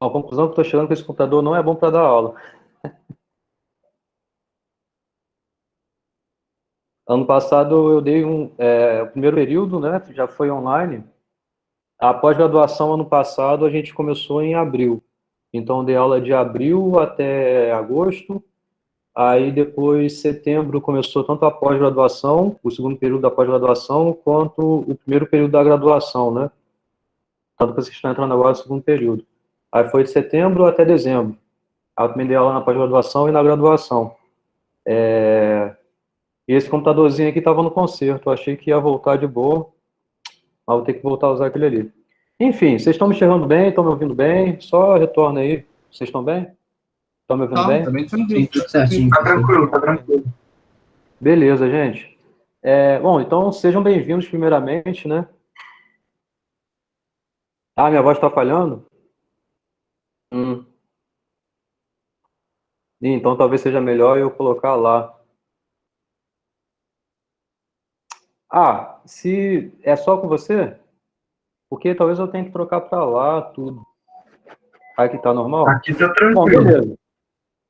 A conclusão que eu estou chegando é que esse computador não é bom para dar aula. Ano passado eu dei o primeiro período, né? Já foi online. A pós-graduação ano passado a gente começou em abril. Então eu dei aula de abril até agosto. Aí depois, setembro, começou tanto a pós-graduação, o segundo período da pós-graduação, quanto o primeiro período da graduação, né? Tanto que vocês estão entrando agora no segundo período. Aí foi de setembro até dezembro. Aí eu também dei aula na pós-graduação e na graduação. E esse computadorzinho aqui estava no conserto. Eu achei que ia voltar de boa, mas vou ter que voltar a usar aquele ali. Enfim, vocês estão me enxergando bem? Estão me ouvindo bem? Só retorna aí. Vocês estão bem? Estão me ouvindo Tá bem? bem tranquilo. Sim, tudo certinho, Tá professor. tranquilo, tá tranquilo. Beleza, gente. Bom, então sejam bem-vindos primeiramente, né? Ah, minha voz está falhando? Hum. Então talvez seja melhor eu colocar lá. Ah, se é só com você? Porque talvez eu tenha que trocar para lá tudo. Aqui tá normal? Aqui tá Bom, tranquilo. beleza.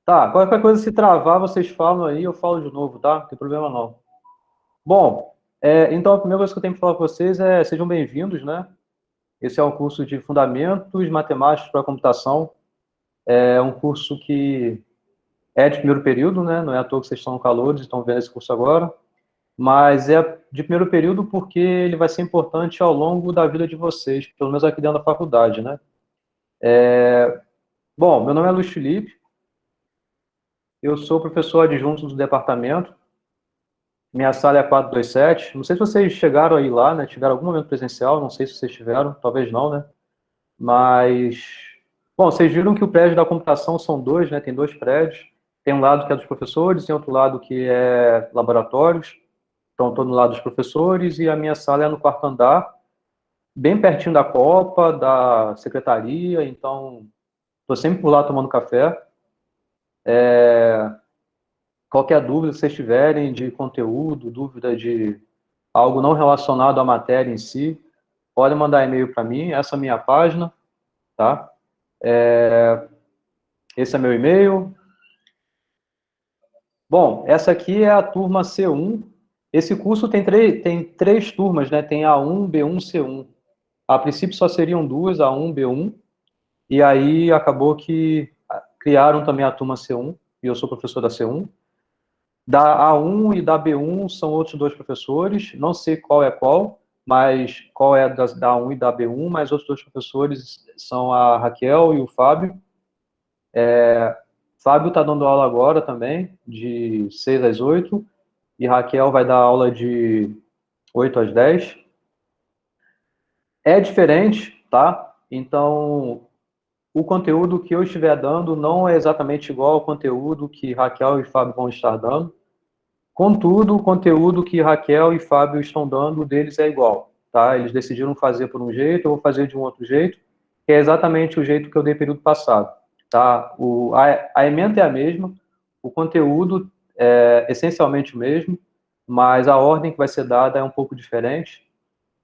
Tá, qualquer coisa se travar, vocês falam aí, eu falo de novo, tá? Não tem problema não. Bom, então a primeira coisa que eu tenho que falar com vocês é sejam bem-vindos, né? Esse é um curso de Fundamentos Matemáticos para a Computação. É um curso que é de primeiro período, né? Não é à toa que vocês estão calouros e estão vendo esse curso agora. Mas é de primeiro período porque ele vai ser importante ao longo da vida de vocês, pelo menos aqui dentro da faculdade, né? Bom, meu nome é Luiz Felipe, eu sou professor adjunto do departamento, minha sala é 427. Não sei se vocês chegaram aí lá, né? Tiveram algum momento presencial, não sei se vocês tiveram, talvez não, né? Mas, bom, vocês viram que o prédio da computação são dois, né? Tem dois prédios. Tem um lado que é dos professores, tem outro lado que é laboratórios. Então, estou no lado dos professores e a minha sala é no quarto andar, bem pertinho da Copa, da secretaria. Então, estou sempre por lá tomando café. Qualquer dúvida que vocês tiverem de conteúdo, dúvida de algo não relacionado à matéria em si, pode mandar e-mail para mim, essa é a minha página, tá? Esse é meu e-mail. Bom, essa aqui é a turma C1. Esse curso tem três turmas, né? Tem A1, B1, C1. A princípio só seriam duas, A1, B1, e aí acabou que criaram também a turma C1, e eu sou professor da C1. Da A1 e da B1 são outros dois professores, não sei qual é qual, mas qual é da A1 e da B1, mas outros dois professores são a Raquel e o Fábio. Fábio está dando aula agora também, de 6 às 8, e Raquel vai dar aula de 8 às 10. É diferente, tá? Então, o conteúdo que eu estiver dando não é exatamente igual ao conteúdo que Raquel e Fábio vão estar dando. Contudo, o conteúdo que Raquel e Fábio estão dando deles é igual, tá? Eles decidiram fazer por um jeito, eu vou fazer de um outro jeito, que é exatamente o jeito que eu dei período passado, tá? A ementa é a mesma, o conteúdo é essencialmente o mesmo, mas a ordem que vai ser dada é um pouco diferente.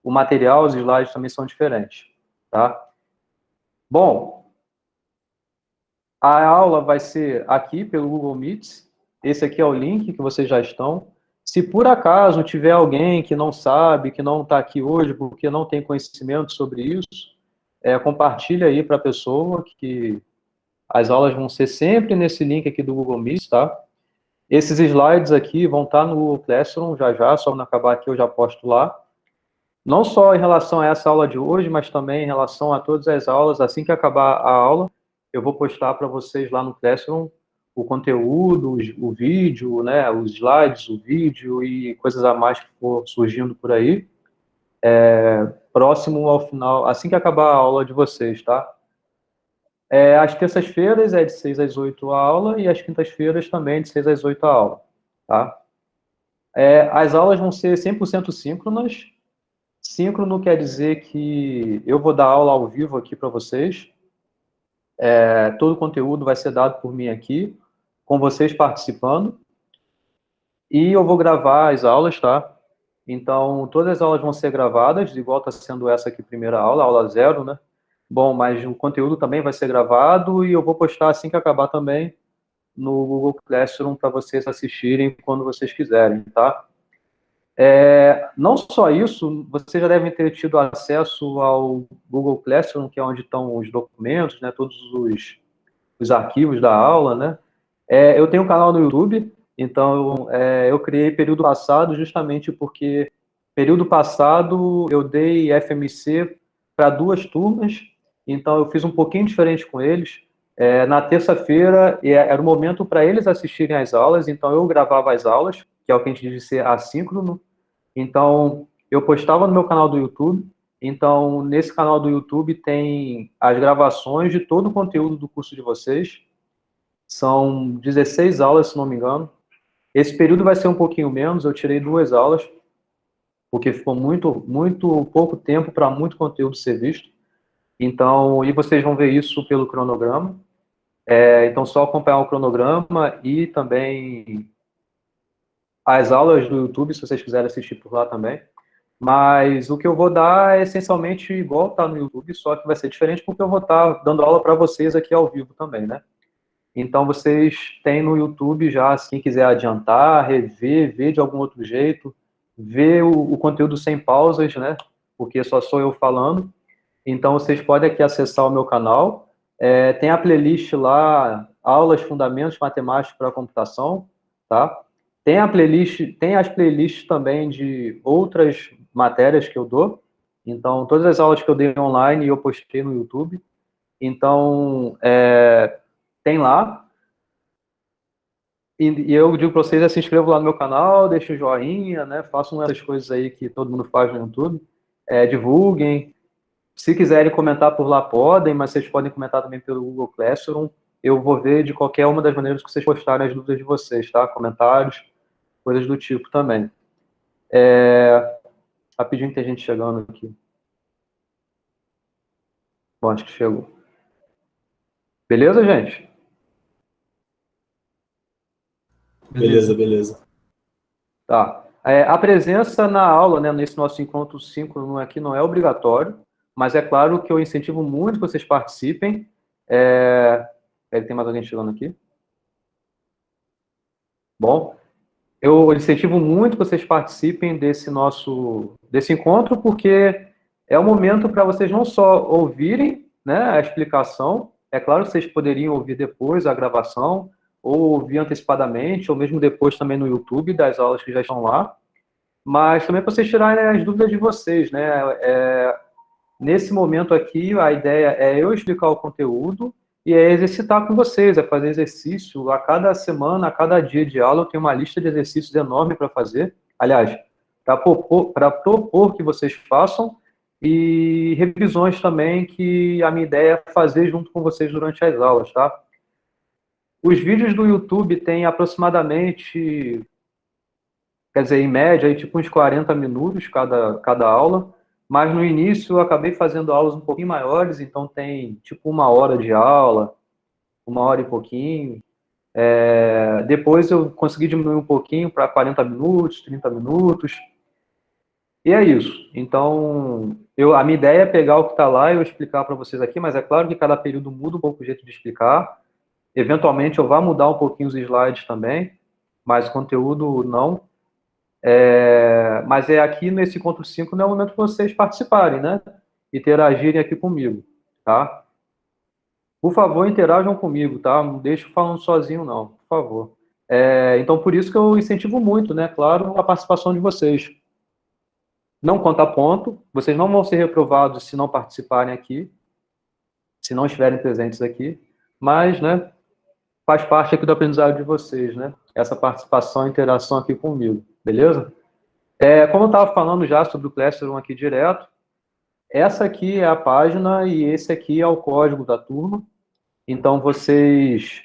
O material, os slides também são diferentes, tá? Bom, a aula vai ser aqui pelo Google Meet. Esse aqui é o link que vocês já estão. Se por acaso tiver alguém que não sabe, que não está aqui hoje porque não tem conhecimento sobre isso, compartilha aí para a pessoa que as aulas vão ser sempre nesse link aqui do Google Meet, tá? Esses slides aqui vão estar no Google Classroom já já, só quando acabar aqui eu já posto lá. Não só em relação a essa aula de hoje, mas também em relação a todas as aulas. Assim que acabar a aula, eu vou postar para vocês lá no Classroom o conteúdo, o vídeo, né, os slides, o vídeo e coisas a mais que for surgindo por aí, próximo ao final, assim que acabar a aula de vocês, tá? Às terças-feiras é de 6 às 8 a aula e às quintas-feiras também de 6 às 8 a aula, tá? As aulas vão ser 100% síncronas. Síncrono quer dizer que eu vou dar aula ao vivo aqui para vocês. Todo o conteúdo vai ser dado por mim aqui, com vocês participando. E eu vou gravar as aulas, tá? Então, todas as aulas vão ser gravadas, igual está sendo essa aqui, primeira aula, aula 0, né? Bom, mas o conteúdo também vai ser gravado e eu vou postar assim que acabar também no Google Classroom para vocês assistirem quando vocês quiserem, tá? Não só isso, vocês já devem ter tido acesso ao Google Classroom, que é onde estão os documentos, né, todos os arquivos da aula, né? Eu tenho um canal no YouTube, então eu criei período passado justamente porque período passado eu dei FMC para 2 turmas, então eu fiz um pouquinho diferente com eles. Na terça-feira era o momento para eles assistirem às aulas, então eu gravava as aulas, que é o que a gente diz de ser assíncrono. Então eu postava no meu canal do YouTube. Então nesse canal do YouTube tem as gravações de todo o conteúdo do curso de vocês. São 16 aulas, se não me engano. Esse período vai ser um pouquinho menos, eu tirei 2 aulas, porque ficou muito pouco tempo para muito conteúdo ser visto. Então, e vocês vão ver isso pelo cronograma. Então, só acompanhar o cronograma e também as aulas do YouTube, se vocês quiserem assistir por lá também. Mas o que eu vou dar é essencialmente igual tá no YouTube, só que vai ser diferente porque eu vou estar dando aula para vocês aqui ao vivo também, né? Então, vocês têm no YouTube já, se quem quiser adiantar, rever, ver de algum outro jeito, ver o conteúdo sem pausas, né? Porque só sou eu falando. Então, vocês podem aqui acessar o meu canal. Tem a playlist lá, Aulas Fundamentos Matemáticos para a Computação, tá? Tem a playlist, tem as playlists também de outras matérias que eu dou. Então, todas as aulas que eu dei online eu postei no YouTube. Então, tem lá. E eu digo para vocês, se inscrevam lá no meu canal, deixem o joinha, né? Façam essas coisas aí que todo mundo faz no YouTube. Divulguem. Se quiserem comentar por lá, podem, mas vocês podem comentar também pelo Google Classroom. Eu vou ver de qualquer uma das maneiras que vocês postarem as dúvidas de vocês, tá? Comentários, coisas do tipo também. Rapidinho que tem gente chegando aqui. Bom, acho que chegou. Beleza, gente? Beleza, beleza. Tá. A presença na aula, né, nesse nosso encontro síncrono aqui não é obrigatório, mas é claro que eu incentivo muito que vocês participem. Tem mais alguém chegando aqui? Bom, eu incentivo muito que vocês participem desse encontro, porque é o momento para vocês não só ouvirem, né, a explicação, é claro que vocês poderiam ouvir depois a gravação, ou ouvir antecipadamente, ou mesmo depois também no YouTube das aulas que já estão lá, mas também para vocês tirarem as dúvidas de vocês, né? Nesse momento aqui, a ideia é eu explicar o conteúdo e é exercitar com vocês, é fazer exercício. A cada semana, a cada dia de aula, eu tenho uma lista de exercícios enorme para fazer. Aliás, para propor que vocês façam e revisões também que a minha ideia é fazer junto com vocês durante as aulas, tá? Os vídeos do YouTube têm aproximadamente, quer dizer, em média, aí, tipo uns 40 minutos cada aula, mas no início eu acabei fazendo aulas um pouquinho maiores, então tem tipo 1 hora de aula, 1 hora e pouquinho. Depois eu consegui diminuir um pouquinho para 40 minutos, 30 minutos, e é isso. Então, a minha ideia é pegar o que está lá e eu explicar para vocês aqui, mas é claro que cada período muda um pouco o jeito de explicar. Eventualmente eu vou mudar um pouquinho os slides também, mas o conteúdo não. Mas aqui nesse encontro 5 não é o momento de vocês participarem, né? Interagirem aqui comigo, tá? Por favor, interajam comigo, tá? Não deixe falando sozinho, não, por favor. Então, por isso que eu incentivo muito, né? Claro, a participação de vocês. Não conta ponto, vocês não vão ser reprovados se não participarem aqui, se não estiverem presentes aqui, mas, né, faz parte aqui do aprendizado de vocês, né? Essa participação e interação aqui comigo, beleza? Como eu estava falando já sobre o Classroom aqui direto, essa aqui é a página e esse aqui é o código da turma. Então, vocês,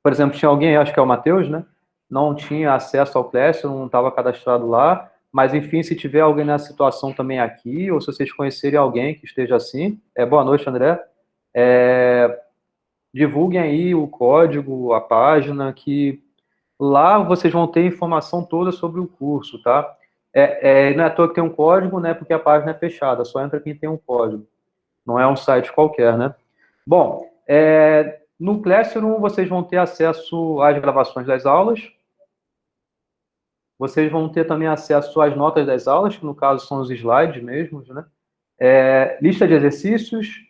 por exemplo, tinha alguém, acho que é o Matheus, né? Não tinha acesso ao Classroom, não estava cadastrado lá. Mas, enfim, se tiver alguém nessa situação também aqui, ou se vocês conhecerem alguém que esteja assim, boa noite, André. Divulguem aí o código, a página, que lá vocês vão ter informação toda sobre o curso, tá? Não é à toa que tem um código, né? Porque a página é fechada, só entra quem tem um código. não é um site qualquer, né? Bom, no Classroom vocês vão ter acesso às gravações das aulas, vocês vão ter também acesso às notas das aulas, que no caso são os slides mesmos, né? Lista de exercícios,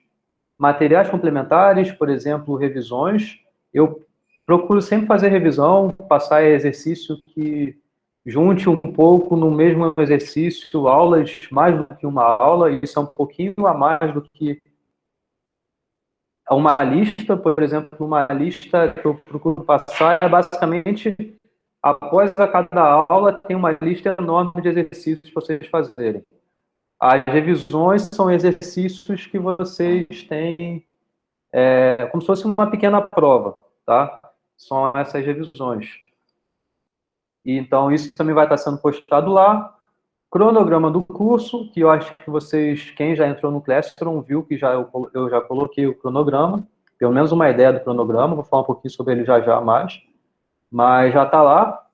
materiais complementares, por exemplo, revisões. Eu procuro sempre fazer revisão, passar exercício que junte um pouco no mesmo exercício, aulas, mais do que uma aula, isso é um pouquinho a mais do que uma lista, por exemplo, uma lista que eu procuro passar é basicamente, após a cada aula, tem uma lista enorme de exercícios para vocês fazerem. As revisões são exercícios que vocês têm como se fosse uma pequena prova, tá? São essas revisões. E, então, isso também vai estar sendo postado lá. Cronograma do curso, que eu acho que vocês, quem já entrou no Classroom, viu que eu já coloquei o cronograma, pelo menos uma ideia do cronograma, vou falar um pouquinho sobre ele já mais, mas já está lá.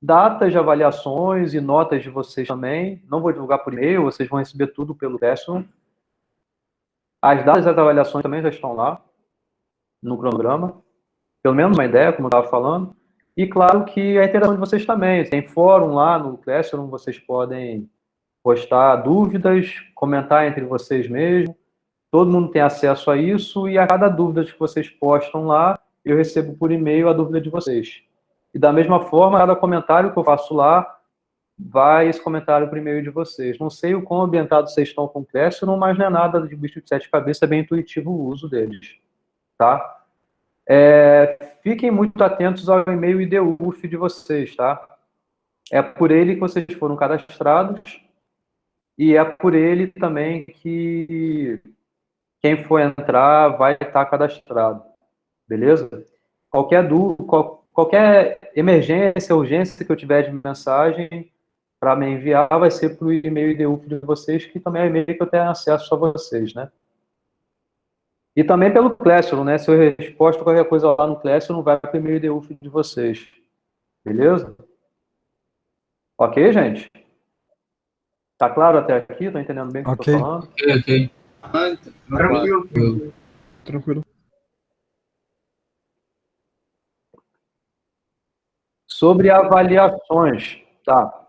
Datas de avaliações e notas de vocês também, não vou divulgar por e-mail, vocês vão receber tudo pelo Classroom. As datas das avaliações também já estão lá, no cronograma, pelo menos uma ideia, como eu estava falando. E claro que a interação de vocês também, tem fórum lá no Classroom, vocês podem postar dúvidas, comentar entre vocês mesmos, todo mundo tem acesso a isso, e a cada dúvida que vocês postam lá, eu recebo por e-mail a dúvida de vocês. E da mesma forma, cada comentário que eu faço lá, vai esse comentário por e-mail de vocês. Não sei o quão ambientado vocês estão com o Classroom, mas não é nada de bicho de sete cabeças, é bem intuitivo o uso deles, tá? Fiquem muito atentos ao e-mail IDUF de vocês, tá? É por ele que vocês foram cadastrados e é por ele também que quem for entrar vai estar cadastrado, beleza? Qualquer dúvida, qualquer emergência, urgência que eu tiver de mensagem para me enviar vai ser para o e-mail IDUF de vocês, que também é o e-mail que eu tenho acesso a vocês, né? E também pelo Classroom, né? Se eu resposto qualquer coisa lá no Classroom, vai para o e-mail IDUF de vocês. Beleza? Ok, gente? Tá claro até aqui? Tô entendendo bem o que eu tô falando? Ok. Tranquilo. Sobre avaliações, tá?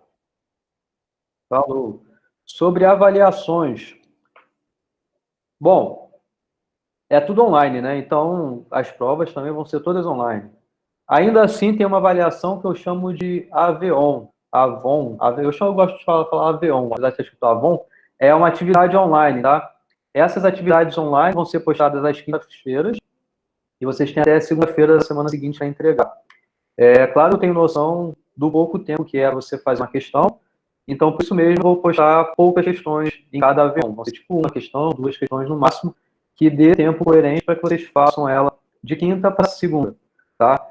Falou. Sobre avaliações. Bom, é tudo online, né? Então, as provas também vão ser todas online. Ainda assim, tem uma avaliação que eu chamo de AVON. Eu gosto de falar AVON, apesar de ter escrito AVON, é uma atividade online, tá? Essas atividades online vão ser postadas às quintas-feiras e vocês têm até segunda-feira da semana seguinte para entregar. Claro, eu tenho noção do pouco tempo que é você fazer uma questão, então, por isso mesmo, eu vou postar poucas questões em cada AVON. Vão ser tipo uma questão, duas questões no máximo, que dê tempo coerente para que vocês façam ela de quinta para segunda, tá?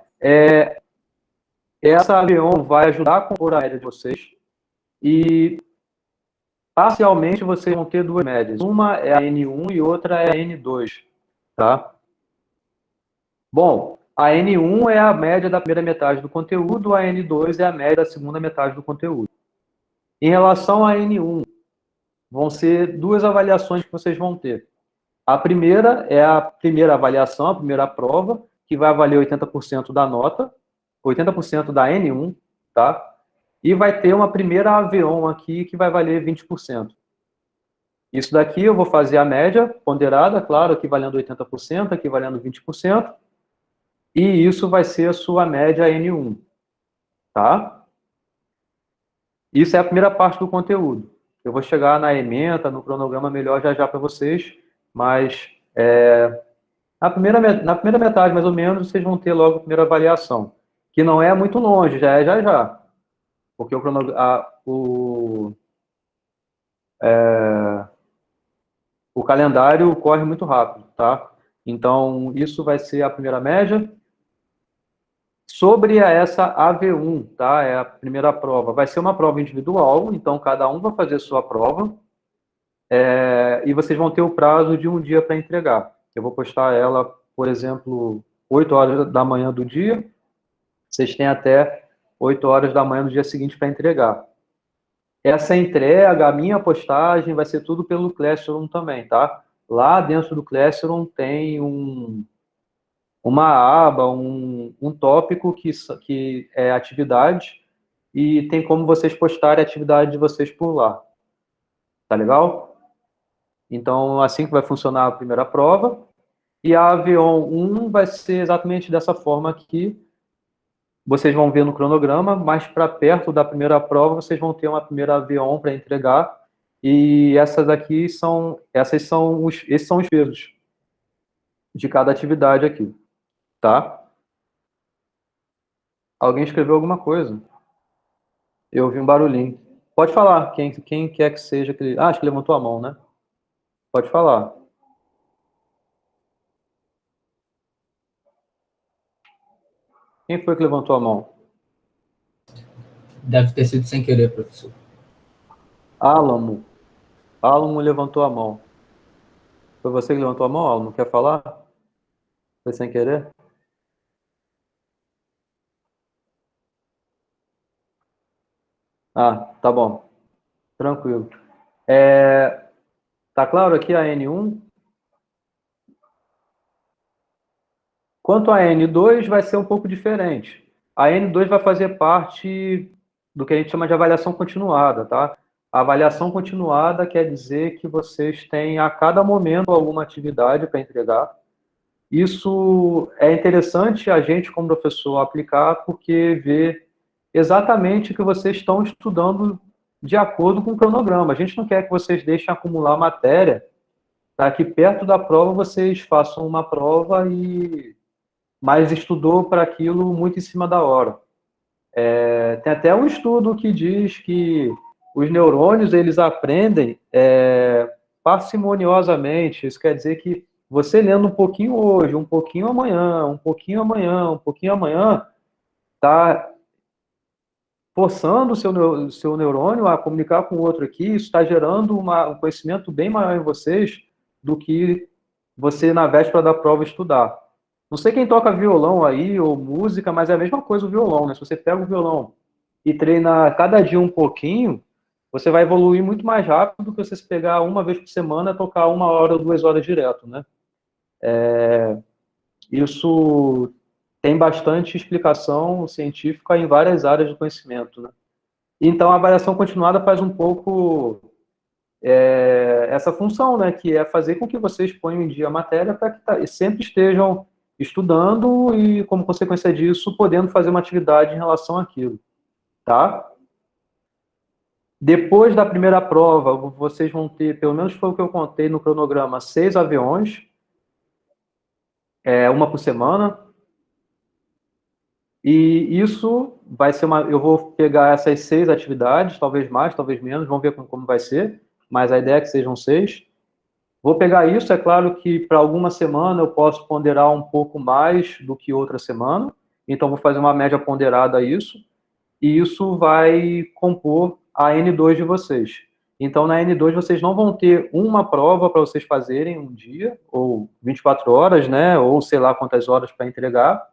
Essa AVON vai ajudar a compor a média de vocês e, parcialmente, vocês vão ter duas médias. Uma é a N1 e outra é a N2, tá? Bom, a N1 é a média da primeira metade do conteúdo, a N2 é a média da segunda metade do conteúdo. Em relação à N1, vão ser duas avaliações que vocês vão ter. A primeira é a primeira avaliação, a primeira prova, que vai valer 80% da nota, 80% da N1, tá? E vai ter uma primeira AVON aqui que vai valer 20%. Isso daqui eu vou fazer a média ponderada, claro, aqui valendo 80%, aqui valendo 20%, e isso vai ser a sua média N1, tá? Isso é a primeira parte do conteúdo. Eu vou chegar na ementa, no cronograma melhor já para vocês, mas na primeira metade, mais ou menos, vocês vão ter logo a primeira avaliação, que não é muito longe, já é já. Porque o calendário corre muito rápido, tá? Então, isso vai ser a primeira média. Sobre essa AV1, tá? É a primeira prova. Vai ser uma prova individual, então cada um vai fazer sua prova. E vocês vão ter o prazo de um dia para entregar. Eu vou postar ela, por exemplo, 8 horas da manhã do dia. Vocês têm até 8 horas da manhã do dia seguinte para entregar. Essa entrega, a minha postagem, vai ser tudo pelo Classroom também, tá? Lá dentro do Classroom tem uma aba, um tópico que é atividade, e tem como vocês postarem a atividade de vocês por lá. Tá legal? Então, assim que vai funcionar a primeira prova. E a Avion 1 vai ser exatamente dessa forma aqui. Vocês vão ver no cronograma, mas para perto da primeira prova, vocês vão ter uma primeira Avion para entregar. E esses são os pesos de cada atividade aqui, tá? Alguém escreveu alguma coisa? Eu ouvi um barulhinho. Pode falar, quem quer que seja. Acho que levantou a mão, né? Pode falar. Quem foi que levantou a mão? Deve ter sido sem querer, professor. Álamo. Álamo levantou a mão. Foi você que levantou a mão, Álamo? Quer falar? Foi sem querer? Ah, tá bom. Tranquilo. Tá claro aqui a N1? Quanto a N2, vai ser um pouco diferente. A N2 vai fazer parte do que a gente chama de avaliação continuada, tá? A avaliação continuada quer dizer que vocês têm a cada momento alguma atividade para entregar. Isso é interessante a gente, como professor, aplicar, porque vê exatamente o que vocês estão estudando de acordo com o cronograma. A gente não quer que vocês deixem acumular matéria, para que perto da prova vocês façam uma prova mas estudou para aquilo muito em cima da hora. Tem até um estudo que diz que os neurônios eles aprendem parcimoniosamente. Isso quer dizer que você lendo um pouquinho hoje, um pouquinho amanhã, um pouquinho amanhã, um pouquinho amanhã, está forçando o seu neurônio a comunicar com o outro aqui. Isso está gerando um conhecimento bem maior em vocês do que você, na véspera da prova, estudar. Não sei quem toca violão aí, ou música, mas é a mesma coisa o violão, né? Se você pega o violão e treina cada dia um pouquinho, você vai evoluir muito mais rápido do que você se pegar uma vez por semana e tocar 1 hora ou 2 horas direto, né? Isso tem bastante explicação científica em várias áreas do conhecimento, né? Então, a avaliação continuada faz um pouco essa função, né? Que é fazer com que vocês ponham em dia a matéria para que sempre estejam estudando e, como consequência disso, podendo fazer uma atividade em relação àquilo, tá? Depois da primeira prova, vocês vão ter, pelo menos foi o que eu contei no cronograma, 6 aviões, uma por semana. E isso vai ser eu vou pegar essas 6 atividades, talvez mais, talvez menos, vamos ver como vai ser, mas a ideia é que sejam 6. Vou pegar isso, é claro que para alguma semana eu posso ponderar um pouco mais do que outra semana, então vou fazer uma média ponderada a isso, e isso vai compor a N2 de vocês. Então, na N2, vocês não vão ter uma prova para vocês fazerem um dia, ou 24 horas, né, ou sei lá quantas horas para entregar,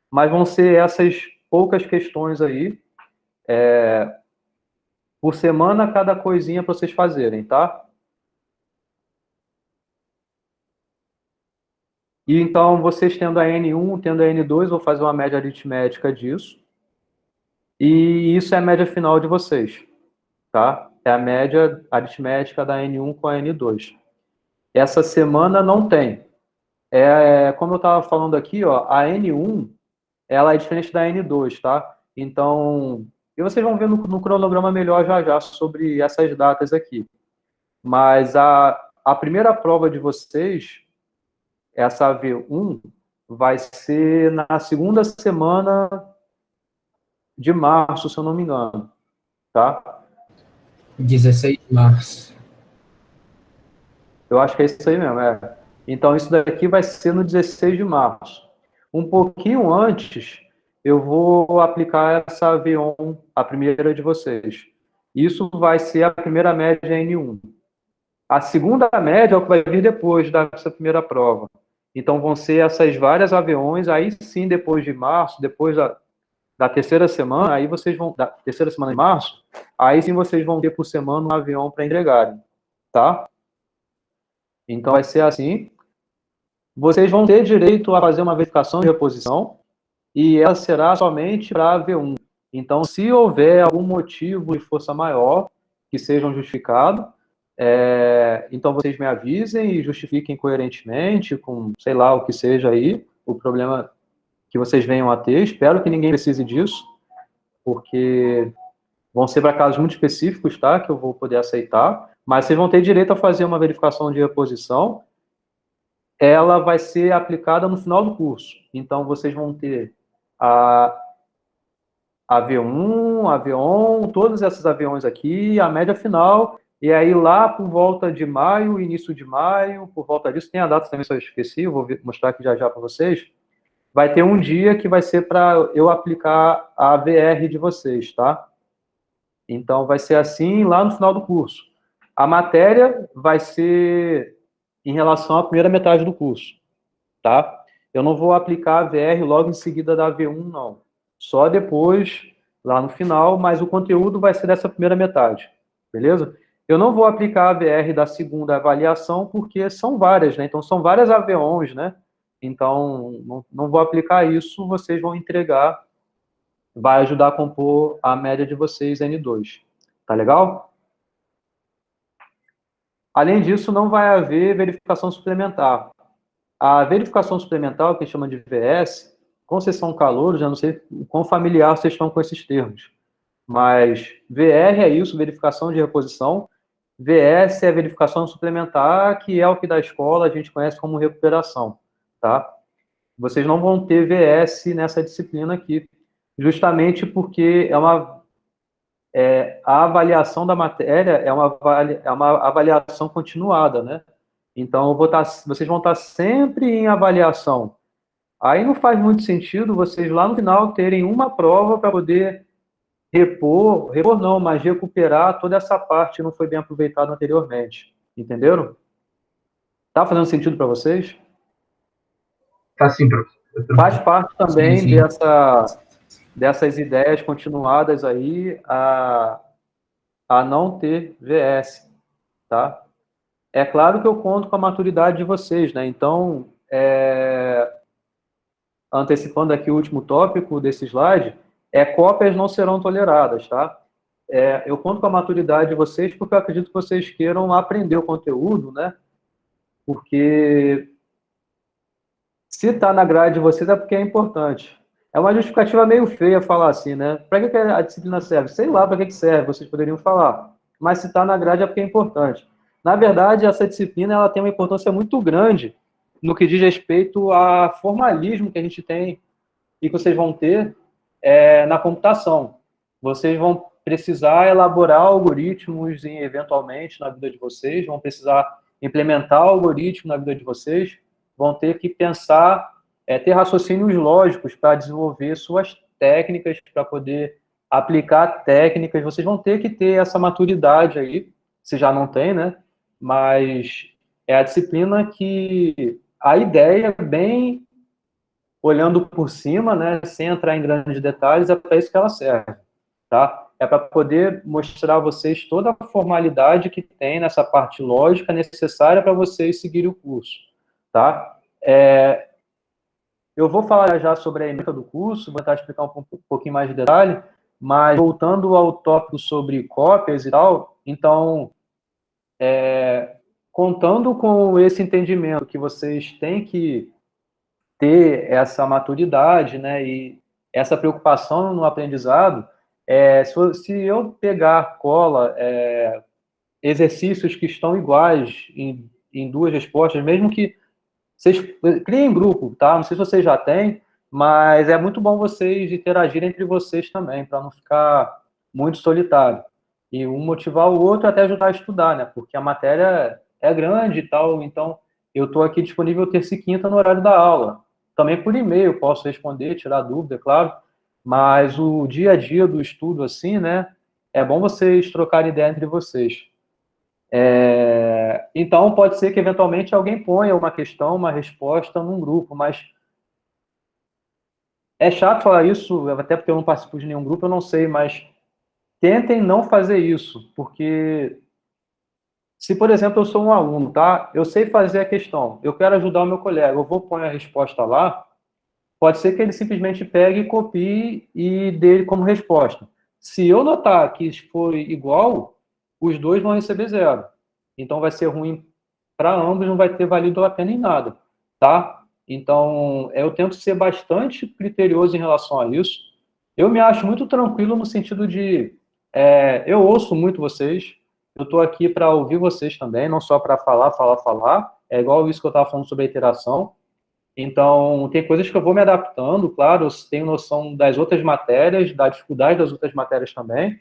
mas vão ser essas poucas questões aí, por semana, cada coisinha para vocês fazerem, tá? E então, vocês tendo a N1, tendo a N2, vou fazer uma média aritmética disso. E isso é a média final de vocês, tá? É a média aritmética da N1 com a N2. Essa semana não tem. Como eu estava falando aqui, ó, a N1, ela é diferente da N2, tá? Então, e vocês vão ver no cronograma melhor já sobre essas datas aqui. Mas a primeira prova de vocês, essa V1, vai ser na segunda semana de março, se eu não me engano, tá? 16 de março. Eu acho que é isso aí mesmo, Então, isso daqui vai ser no 16 de março. Um pouquinho antes, eu vou aplicar essa V1, a primeira de vocês. Isso vai ser a primeira média N1. A segunda média é o que vai vir depois dessa primeira prova. Então, vão ser essas várias aviões, aí sim, depois de março, depois da terceira semana, aí vocês vão, da terceira semana de março, aí sim vocês vão ter por semana um avião para entregarem, tá? Então, vai ser assim. Vocês vão ter direito a fazer uma verificação de reposição e ela será somente para a V1. Então, se houver algum motivo de força maior que sejam justificado, então vocês me avisem e justifiquem coerentemente com, sei lá, o que seja aí, o problema que vocês venham a ter. Espero que ninguém precise disso, porque vão ser para casos muito específicos, tá? Que eu vou poder aceitar. Mas vocês vão ter direito a fazer uma verificação de reposição. Ela vai ser aplicada no final do curso. Então, vocês vão ter a V1, a V-ON, todos esses aviões aqui, a média final, e aí lá por volta de maio, início de maio, por volta disso, tem a data também, só esqueci, vou mostrar aqui já para vocês, vai ter um dia que vai ser para eu aplicar a VR de vocês, tá? Então, vai ser assim lá no final do curso. A matéria vai ser em relação à primeira metade do curso, tá? Eu não vou aplicar a VR logo em seguida da V1, não. Só depois, lá no final, mas o conteúdo vai ser dessa primeira metade, beleza? Eu não vou aplicar a VR da segunda avaliação, porque são várias, né? Então, são várias AV-ONs, né? Então, não vou aplicar isso, vocês vão entregar, vai ajudar a compor a média de vocês, N2. Tá legal? Além disso, não vai haver verificação suplementar. A verificação suplementar, que chama de VS, como vocês são calouros, já não sei o quão familiar vocês estão com esses termos, mas VR é isso, verificação de reposição. VS é verificação suplementar, que é o que da escola a gente conhece como recuperação, tá? Vocês não vão ter VS nessa disciplina aqui, justamente porque a avaliação da matéria é uma avaliação continuada, né? Então, vocês vão estar sempre em avaliação. Aí não faz muito sentido vocês lá no final terem uma prova para poder repor não, mas recuperar toda essa parte que não foi bem aproveitada anteriormente. Entenderam? Tá fazendo sentido para vocês? Tá sim, professor. Faz parte também Sim. dessas ideias continuadas aí a não ter VS, tá? É claro que eu conto com a maturidade de vocês, né? Então, antecipando aqui o último tópico desse slide, cópias não serão toleradas, tá? Eu conto com a maturidade de vocês porque eu acredito que vocês queiram aprender o conteúdo, né? Porque se está na grade de vocês é porque é importante. É uma justificativa meio feia falar assim, né? Para que a disciplina serve? Sei lá para que serve, vocês poderiam falar. Mas se está na grade é porque é importante. Na verdade, essa disciplina ela tem uma importância muito grande no que diz respeito a formalismo que a gente tem e que vocês vão ter na computação. Vocês vão precisar elaborar algoritmos eventualmente na vida de vocês, vão precisar implementar algoritmos na vida de vocês, vão ter que pensar, ter raciocínios lógicos para desenvolver suas técnicas, para poder aplicar técnicas. Vocês vão ter que ter essa maturidade aí, se já não tem, né? Mas é a disciplina que a ideia é bem olhando por cima, né, sem entrar em grandes detalhes, é para isso que ela serve, tá? É para poder mostrar a vocês toda a formalidade que tem nessa parte lógica necessária para vocês seguirem o curso, tá? Eu vou falar já sobre a ementa do curso, vou tentar explicar um pouquinho mais de detalhe, mas voltando ao tópico sobre cópias e tal, então, contando com esse entendimento que vocês têm que ter essa maturidade, né, e essa preocupação no aprendizado, se eu pegar cola exercícios que estão iguais em duas respostas, mesmo que vocês criem grupo, tá? Não sei se vocês já têm, mas é muito bom vocês interagirem entre vocês também, para não ficar muito solitário. E um motivar o outro até ajudar a estudar, né? Porque a matéria é grande e tal, então eu estou aqui disponível terça e quinta no horário da aula. Também por e-mail posso responder, tirar dúvida, é claro, mas o dia a dia do estudo, assim, né? É bom vocês trocarem ideia entre vocês. Então, pode ser que, eventualmente, alguém ponha uma questão, uma resposta num grupo, mas é chato falar isso, até porque eu não participo de nenhum grupo, eu não sei, mas tentem não fazer isso, porque Se, por exemplo, eu sou um aluno, tá? Eu sei fazer a questão, eu quero ajudar o meu colega, eu vou pôr a resposta lá, pode ser que ele simplesmente pegue, copie e dê como resposta. Se eu notar que foi igual, os dois vão receber 0. Então vai ser ruim para ambos, não vai ter valido a pena em nada, tá? Então, eu tento ser bastante criterioso em relação a isso. Eu me acho muito tranquilo no sentido de, eu ouço muito vocês, eu estou aqui para ouvir vocês também, não só para falar, falar, falar. É igual isso que eu estava falando sobre a interação. Então, tem coisas que eu vou me adaptando, claro, eu tenho noção das outras matérias, da dificuldade das outras matérias também.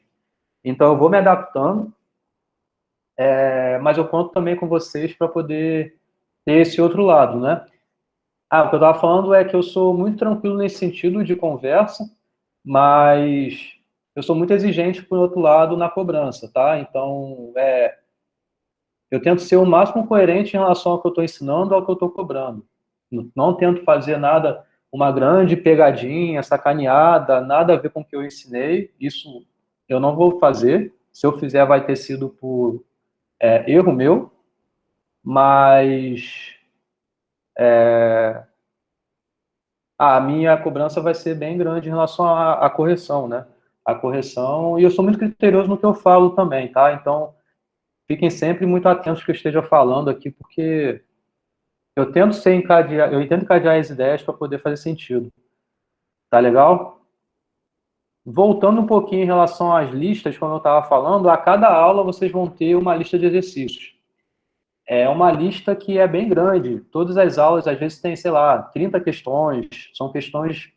Então, eu vou me adaptando, mas eu conto também com vocês para poder ter esse outro lado, né? O que eu estava falando é que eu sou muito tranquilo nesse sentido de conversa, mas eu sou muito exigente, por outro lado, na cobrança, tá? Então, eu tento ser o máximo coerente em relação ao que eu estou ensinando, ao que eu estou cobrando. Não tento fazer nada, uma grande pegadinha, sacaneada, nada a ver com o que eu ensinei. Isso eu não vou fazer. Se eu fizer, vai ter sido por erro meu, mas a minha cobrança vai ser bem grande em relação à correção, né? A correção, e eu sou muito criterioso no que eu falo também, tá? Então, fiquem sempre muito atentos ao que eu esteja falando aqui, porque eu tento encadear as ideias para poder fazer sentido. Tá legal? Voltando um pouquinho em relação às listas, como eu estava falando, a cada aula vocês vão ter uma lista de exercícios. É uma lista que é bem grande. Todas as aulas, às vezes, tem, sei lá, 30 questões. São questões,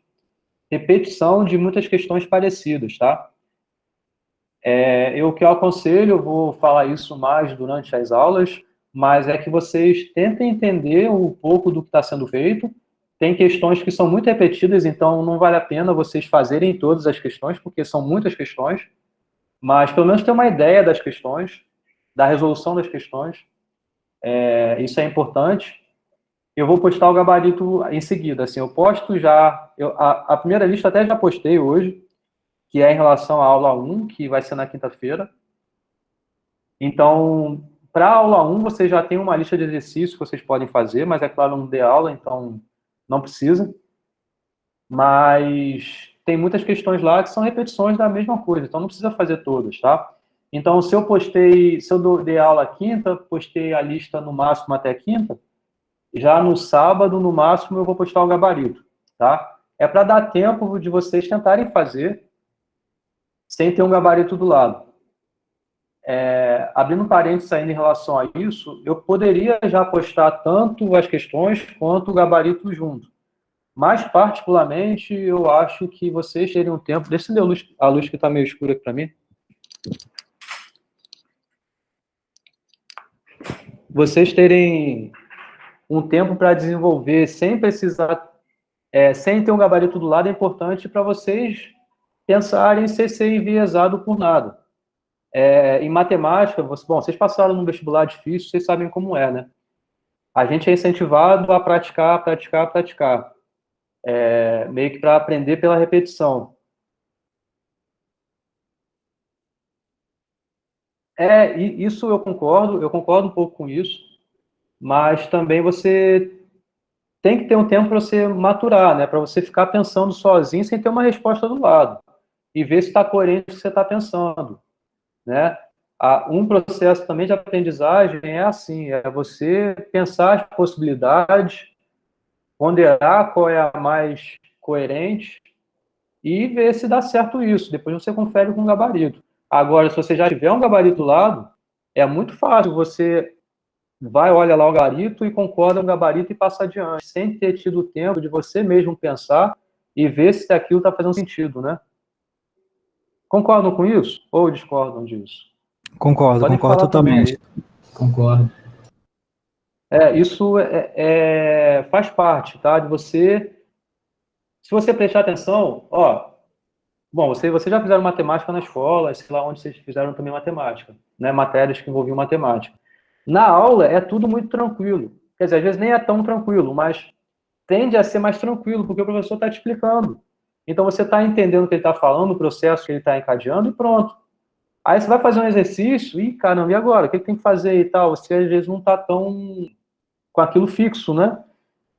repetição de muitas questões parecidas, tá? O que eu aconselho, eu vou falar isso mais durante as aulas, mas é que vocês tentem entender um pouco do que está sendo feito. Tem questões que são muito repetidas, então não vale a pena vocês fazerem todas as questões, porque são muitas questões, mas pelo menos ter uma ideia das questões, da resolução das questões. Isso é importante. Eu vou postar o gabarito em seguida. Assim, eu posto já. A primeira lista até já postei hoje, que é em relação à aula 1, que vai ser na quinta-feira. Então, para a aula 1, você já tem uma lista de exercícios que vocês podem fazer, mas é claro, não dê aula, então não precisa. Mas tem muitas questões lá que são repetições da mesma coisa, então não precisa fazer todas, tá? Então, se eu dei aula quinta, postei a lista no máximo até quinta, já no sábado, no máximo, eu vou postar o gabarito, tá? É para dar tempo de vocês tentarem fazer sem ter um gabarito do lado. Abrindo um parênteses ainda em relação a isso, eu poderia já postar tanto as questões quanto o gabarito junto. Mas, particularmente, eu acho que vocês terem um tempo... Deixa eu ler a luz que está meio escura aqui para mim. Vocês terem um tempo para desenvolver sem precisar... sem ter um gabarito do lado é importante para vocês pensarem sem ser enviesado por nada. Em matemática, vocês passaram num vestibular difícil, vocês sabem como é, né? A gente é incentivado a praticar, praticar, praticar. Meio que para aprender pela repetição. Isso eu concordo um pouco com isso, mas também você tem que ter um tempo para você maturar, né? Para você ficar pensando sozinho sem ter uma resposta do lado e ver se está coerente com o que você está pensando, né? Um processo também de aprendizagem é assim, é você pensar as possibilidades, ponderar qual é a mais coerente e ver se dá certo isso. Depois você confere com o gabarito. Agora, se você já tiver um gabarito do lado, é muito fácil. Você vai, olha lá o gabarito e concorda com o gabarito e passa adiante, sem ter tido o tempo de você mesmo pensar e ver se aquilo está fazendo sentido, né? Concordam com isso? Ou discordam disso? Concordo totalmente. Concordo. Isso faz parte, tá? De você... Se você prestar atenção, bom, vocês já fizeram matemática na escola, sei lá onde vocês fizeram também matemática, né? Matérias que envolviam matemática. Na aula é tudo muito tranquilo. Quer dizer, às vezes nem é tão tranquilo, mas tende a ser mais tranquilo, porque o professor está te explicando. Então você está entendendo o que ele está falando, o processo que ele está encadeando e pronto. Aí você vai fazer um exercício, e caramba, e agora? O que tem que fazer e tal? Você às vezes não está tão com aquilo fixo, né?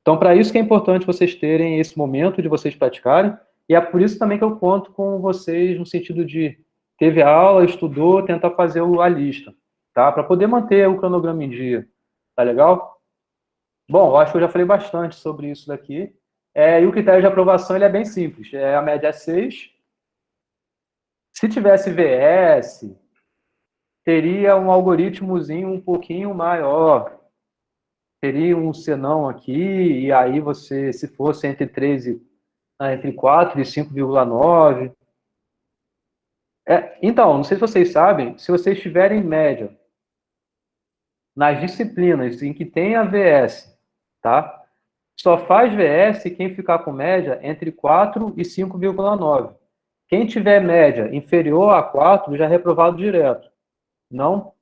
Então, para isso que é importante vocês terem esse momento de vocês praticarem, e é por isso também que eu conto com vocês no sentido de teve a aula, estudou, tentar fazer a lista, tá? Para poder manter o cronograma em dia, tá legal? Bom, eu acho que eu já falei bastante sobre isso daqui. E o critério de aprovação ele é bem simples, a média é 6. Se tivesse VS, teria um algoritmozinho um pouquinho maior, teria um senão aqui, e aí você, se fosse entre 4 e 5,9. Então, não sei se vocês sabem, se vocês tiverem média nas disciplinas em que tem a VS, tá? Só faz VS quem ficar com média entre 4 e 5,9. Quem tiver média inferior a 4 já é reprovado direto. Não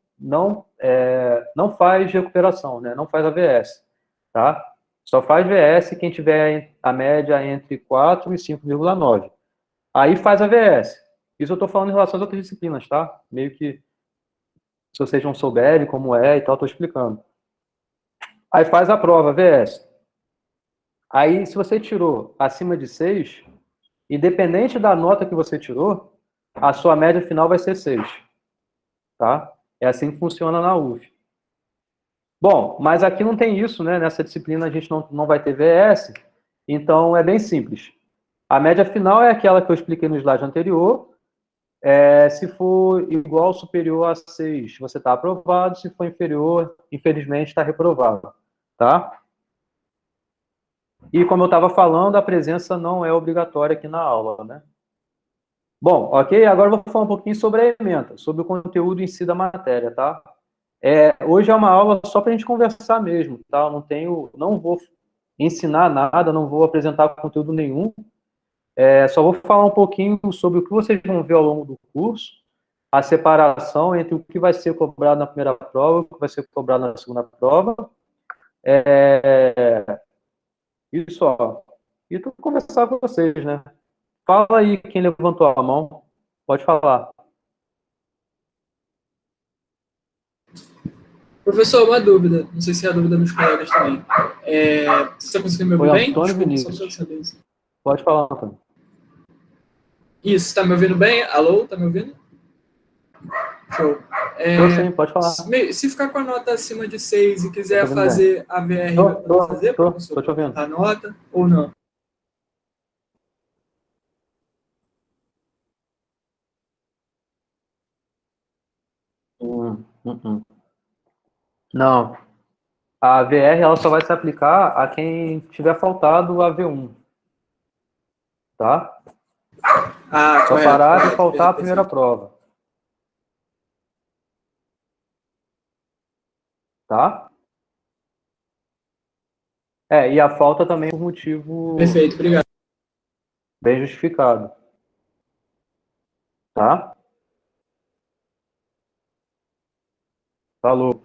faz recuperação, né? Não faz AVS, tá? Só faz VS quem tiver a média entre 4 e 5,9. Aí faz AVS. Isso eu estou falando em relação às outras disciplinas, tá? Meio que, se vocês não souberem como é e tal, estou explicando. Aí faz a prova, VS. Aí, se você tirou acima de 6, independente da nota que você tirou, a sua média final vai ser 6, tá? É assim que funciona na UF. Bom, mas aqui não tem isso, né? Nessa disciplina a gente não vai ter VS, então é bem simples. A média final é aquela que eu expliquei no slide anterior. Se for igual ou superior a 6, você está aprovado. Se for inferior, infelizmente, está reprovado, tá? E como eu estava falando, a presença não é obrigatória aqui na aula, né? Bom, ok? Agora eu vou falar um pouquinho sobre a ementa, sobre o conteúdo em si da matéria, tá? Hoje é uma aula só para a gente conversar mesmo, tá? Eu não vou ensinar nada, não vou apresentar conteúdo nenhum. Só vou falar um pouquinho sobre o que vocês vão ver ao longo do curso, a separação entre o que vai ser cobrado na primeira prova e o que vai ser cobrado na segunda prova. Isso, ó. E tu conversar com vocês, né? Fala aí quem levantou a mão. Pode falar. Professor, uma dúvida. Não sei se é a dúvida dos colegas também. Você está conseguindo me ouvir bem? Antônio Vinícius. Só para saber isso. Pode falar, Antônio. Isso, está me ouvindo bem? Alô, está me ouvindo? Show. Sim, pode falar. Se ficar com a nota acima de 6 e quiser fazer a VR, vai fazer, professor? Tô te ouvindo. A nota ou não? Não. A VR ela só vai se aplicar a quem tiver faltado a V1. Tá? Só parar de faltar a primeira prova. Tá? E a falta também por motivo... Perfeito, obrigado. Bem justificado. Tá? Falou.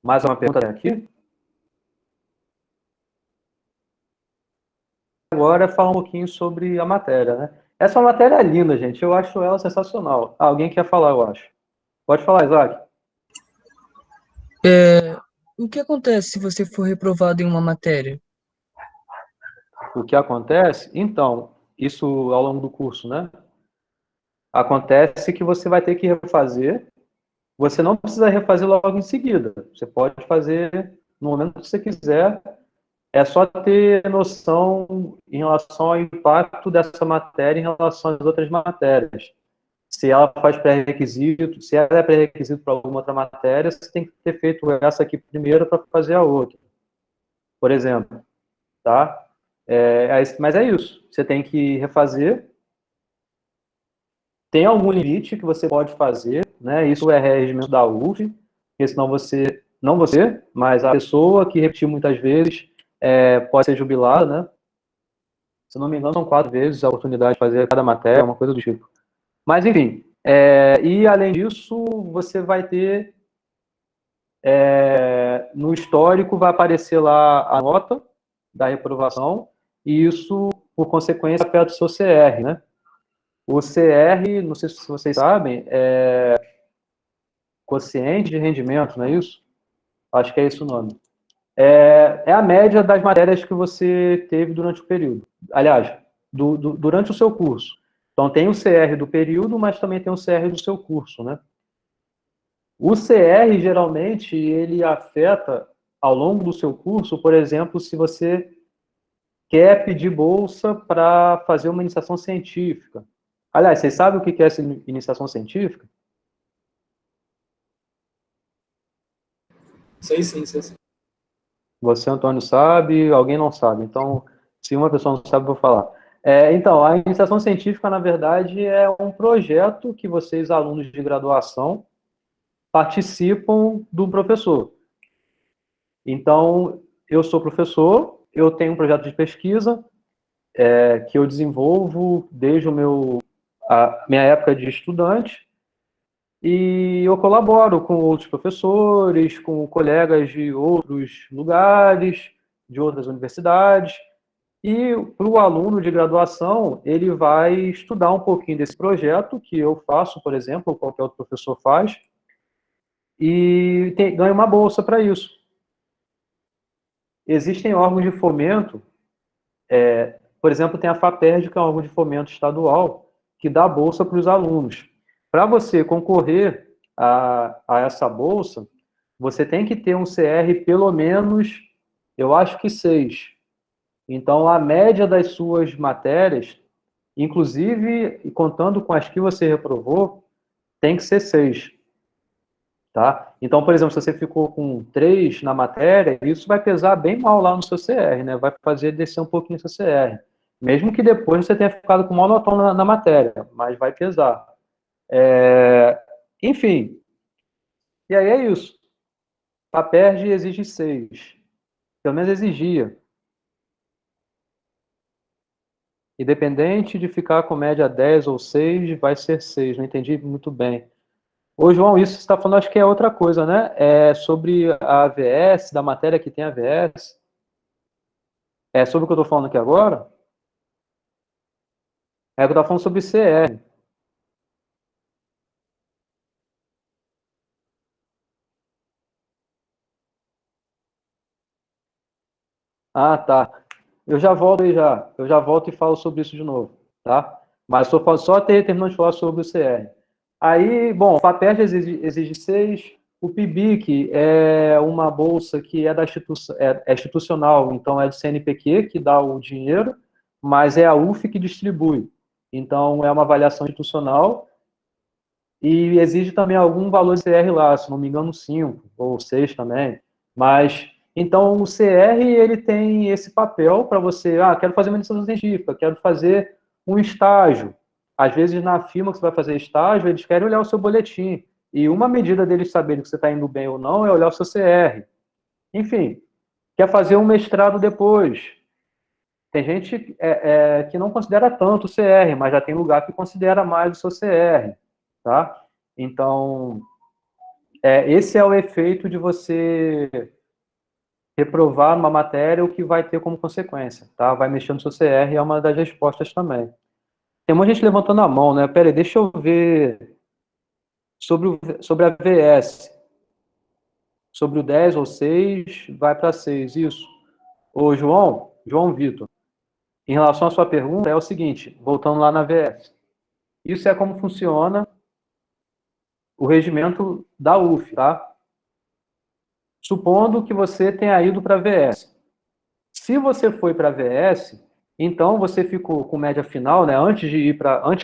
Mais uma pergunta aqui? Agora é falar um pouquinho sobre a matéria, né? Essa matéria é linda, gente. Eu acho ela sensacional. Alguém quer falar, eu acho. Pode falar, Isaac. O que acontece se você for reprovado em uma matéria? O que acontece? Então, isso ao longo do curso, né? Acontece que você vai ter que refazer. Você não precisa refazer logo em seguida. Você pode fazer no momento que você quiser. É só ter noção em relação ao impacto dessa matéria em relação às outras matérias. Se ela faz pré-requisito, se ela é pré-requisito para alguma outra matéria, você tem que ter feito essa aqui primeiro para fazer a outra. Por exemplo, tá? Mas é isso. Você tem que refazer. Tem algum limite que você pode fazer, né? Isso é regimento da UF, porque senão não você, mas a pessoa que repetiu muitas vezes pode ser jubilada, né? Se não me engano, são 4 vezes a oportunidade de fazer cada matéria, uma coisa do tipo. Mas, enfim, e além disso, você vai ter, no histórico, vai aparecer lá a nota da reprovação, e isso, por consequência, afeta o seu CR, né? O CR, não sei se vocês sabem, é quociente de rendimento, não é isso? Acho que é esse o nome. É a média das matérias que você teve durante o período. Aliás, durante o seu curso. Então, tem o CR do período, mas também tem o CR do seu curso, né? O CR, geralmente, ele afeta ao longo do seu curso, por exemplo, se você quer pedir bolsa para fazer uma iniciação científica. Aliás, vocês sabem o que é essa iniciação científica? Sei sim, sei sim. Você, Antônio, sabe, alguém não sabe. Então, se uma pessoa não sabe, eu vou falar. Então, a iniciação científica, na verdade, é um projeto que vocês, alunos de graduação, participam do professor. Então, eu sou professor, eu tenho um projeto de pesquisa que eu desenvolvo desde a minha época de estudante, e eu colaboro com outros professores, com colegas de outros lugares, de outras universidades, e para o aluno de graduação, ele vai estudar um pouquinho desse projeto que eu faço, por exemplo, ou qualquer outro professor faz, e ganha uma bolsa para isso. Existem órgãos de fomento, por exemplo, tem a FAPERJ, que é um órgão de fomento estadual, que dá bolsa para os alunos. Para você concorrer a essa bolsa, você tem que ter um CR pelo menos, eu acho que 6. Então, a média das suas matérias, inclusive contando com as que você reprovou, tem que ser 6. Tá? Então, por exemplo, se você ficou com 3 na matéria, isso vai pesar bem mal lá no seu CR, né? Vai fazer descer um pouquinho o seu CR. Mesmo que depois você tenha ficado com mau notão na matéria, mas vai pesar. Enfim, e aí é isso. A PERJ exige 6. Pelo menos exigia. Independente de ficar com média 10 ou 6, vai ser 6. Não entendi muito bem. Ô, João, isso você está falando, acho que é outra coisa, né? É sobre a AVS, da matéria que tem AVS. É sobre o que eu estou falando aqui agora? É o que eu estou falando sobre CR. Ah, tá. Eu já volto aí já. Eu já volto e falo sobre isso de novo, tá? Mas só terminando de falar sobre o CR. Aí, bom, o FAPERJ exige 6. O PIBIC é uma bolsa que é é institucional, então é do CNPq que dá o dinheiro, mas é a UF que distribui. Então, é uma avaliação institucional e exige também algum valor de CR lá, se não me engano, 5 ou 6 também. Mas, então, o CR, ele tem esse papel para você, quero fazer uma iniciação científica, quero fazer um estágio. Às vezes, na firma que você vai fazer estágio, eles querem olhar o seu boletim. E uma medida deles saberem que você está indo bem ou não é olhar o seu CR. Enfim, quer fazer um mestrado depois. Tem gente que não considera tanto o CR, mas já tem lugar que considera mais o seu CR, tá? Então, esse é o efeito de você reprovar numa matéria, o que vai ter como consequência, tá? Vai mexer no seu CR, é uma das respostas também. Tem muita gente levantando a mão, né? Peraí, deixa eu ver sobre a VS. Sobre o 10 ou 6, vai para 6, isso. Ô, João Vitor, em relação à sua pergunta, é o seguinte, voltando lá na VS. Isso é como funciona o regimento da UF, tá? Supondo que você tenha ido para a VS. Se você foi para a VS, então você ficou com média final, né? Antes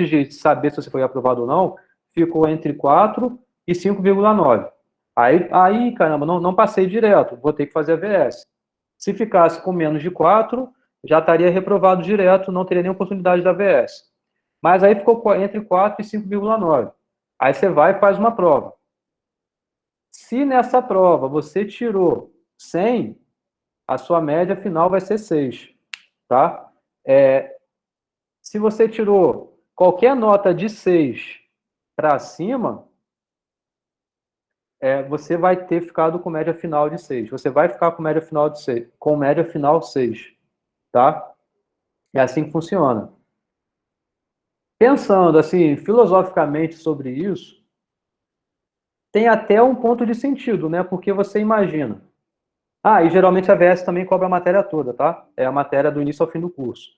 de saber se você foi aprovado ou não, ficou entre 4 e 5,9. Aí, caramba, não passei direto, vou ter que fazer a VS. Se ficasse com menos de 4, já estaria reprovado direto, não teria nem oportunidade da VS. Mas aí ficou entre 4 e 5,9. Aí você vai e faz uma prova. Se nessa prova você tirou 100, a sua média final vai ser 6, tá? Se você tirou qualquer nota de 6 para cima, você vai ter ficado com média final de 6. Você vai ficar com média final de 6, com média final 6, tá? É assim que funciona. pensando assim, filosoficamente sobre isso, tem até um ponto de sentido, né? Porque você imagina. E geralmente a VS também cobra a matéria toda, tá? É a matéria do início ao fim do curso.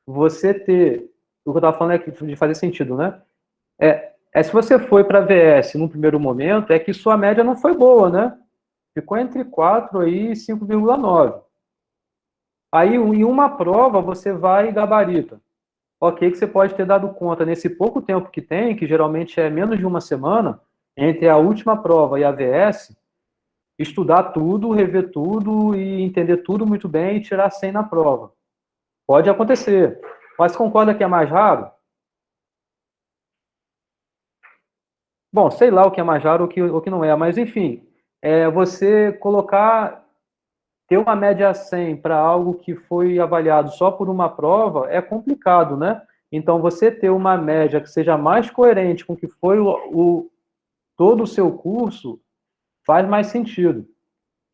Você ter. O que eu estava falando é de fazer sentido, né? Se você foi para a VS no primeiro momento, é que sua média não foi boa, né? Ficou entre 4 e 5,9. Aí, em uma prova, você vai e gabarita. Ok, que você pode ter dado conta nesse pouco tempo que tem, que geralmente é menos de uma semana, entre a última prova e a VS, estudar tudo, rever tudo e entender tudo muito bem e tirar 100 na prova. Pode acontecer. Mas concorda que é mais raro? Bom, sei lá o que é mais raro ou o que não é, mas enfim, você ter uma média 100 para algo que foi avaliado só por uma prova é complicado, né? Então, você ter uma média que seja mais coerente com o que foi todo o seu curso faz mais sentido.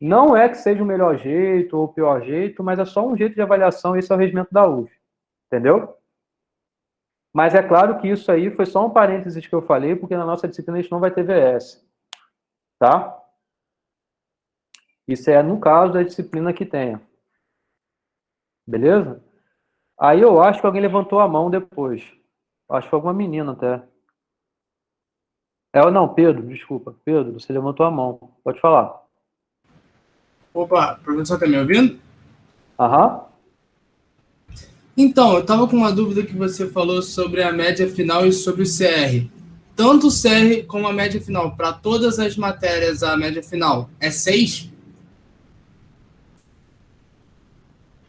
Não é que seja o melhor jeito ou o pior jeito, mas é só um jeito de avaliação, esse é o regimento da UF. Entendeu? Mas é claro que isso aí foi só um parênteses que eu falei, porque na nossa disciplina a gente não vai ter VS. Tá? Isso é no caso da disciplina que tenha. Beleza? Aí eu acho que alguém levantou a mão depois. Acho que foi alguma menina até. Não, Pedro, desculpa. Pedro, você levantou a mão. Pode falar. Opa, professor, tá me ouvindo? Aham. Então, eu estava com uma dúvida que você falou sobre a média final e sobre o CR. Tanto o CR como a média final, para todas as matérias, a média final é 6?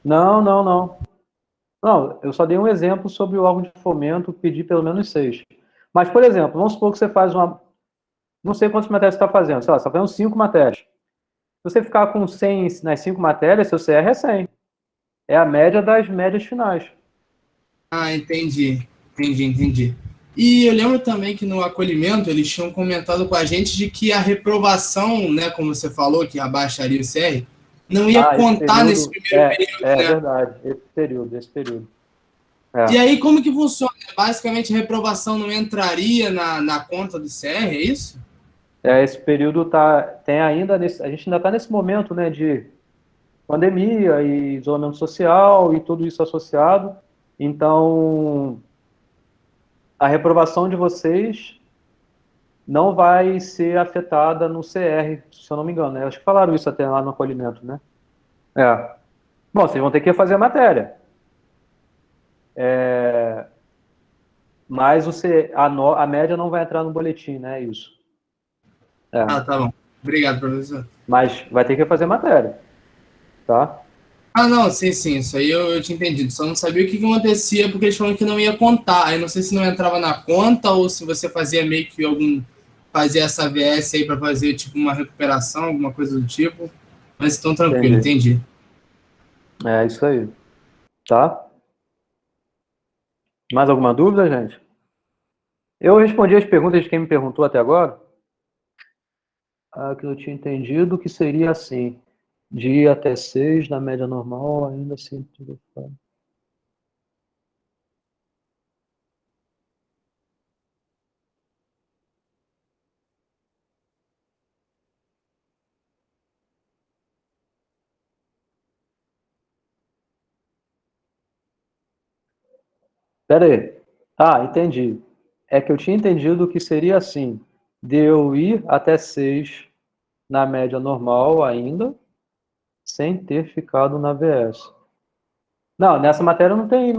Não. Não, eu só dei um exemplo sobre o órgão de fomento pedir pelo menos 6. Mas, por exemplo, vamos supor que você faz uma... Não sei quantas matérias você está fazendo. Sei lá, você está fazendo 5 matérias. Se você ficar com 100 nas 5 matérias, seu CR é 100. É a média das médias finais. Entendi. E eu lembro também que no acolhimento eles tinham comentado com a gente de que a reprovação, né, como você falou, que abaixaria o CR, não ia contar nesse primeiro período, né? É verdade, esse período. E aí, como que funciona? Basicamente, a reprovação não entraria na conta do CR, é isso? Esse período tem ainda, a gente ainda está nesse momento, né, de pandemia e isolamento social e tudo isso associado. Então, a reprovação de vocês não vai ser afetada no CR, se eu não me engano, né? Acho que falaram isso até lá no acolhimento, né? Bom, vocês vão ter que fazer a matéria. Mas a média não vai entrar no boletim, né? Isso. Tá bom. Obrigado, professor. Mas vai ter que fazer matéria, tá? Não, sim, isso aí eu tinha entendido. Só não sabia o que acontecia, porque eles falaram que não ia contar. Aí não sei se não entrava na conta ou se você fazia meio que fazia essa VS aí para fazer tipo uma recuperação, alguma coisa do tipo. Mas estão tranquilo, entendi. É isso aí. Tá? Mais alguma dúvida, gente? Eu respondi as perguntas de quem me perguntou até agora. Que eu tinha entendido que seria assim. De ir até 6 na média normal, ainda assim tudo fora. Pera aí. Entendi. É que eu tinha entendido que seria assim, de eu ir até 6 na média normal ainda, sem ter ficado na VS. Não, nessa matéria não tem,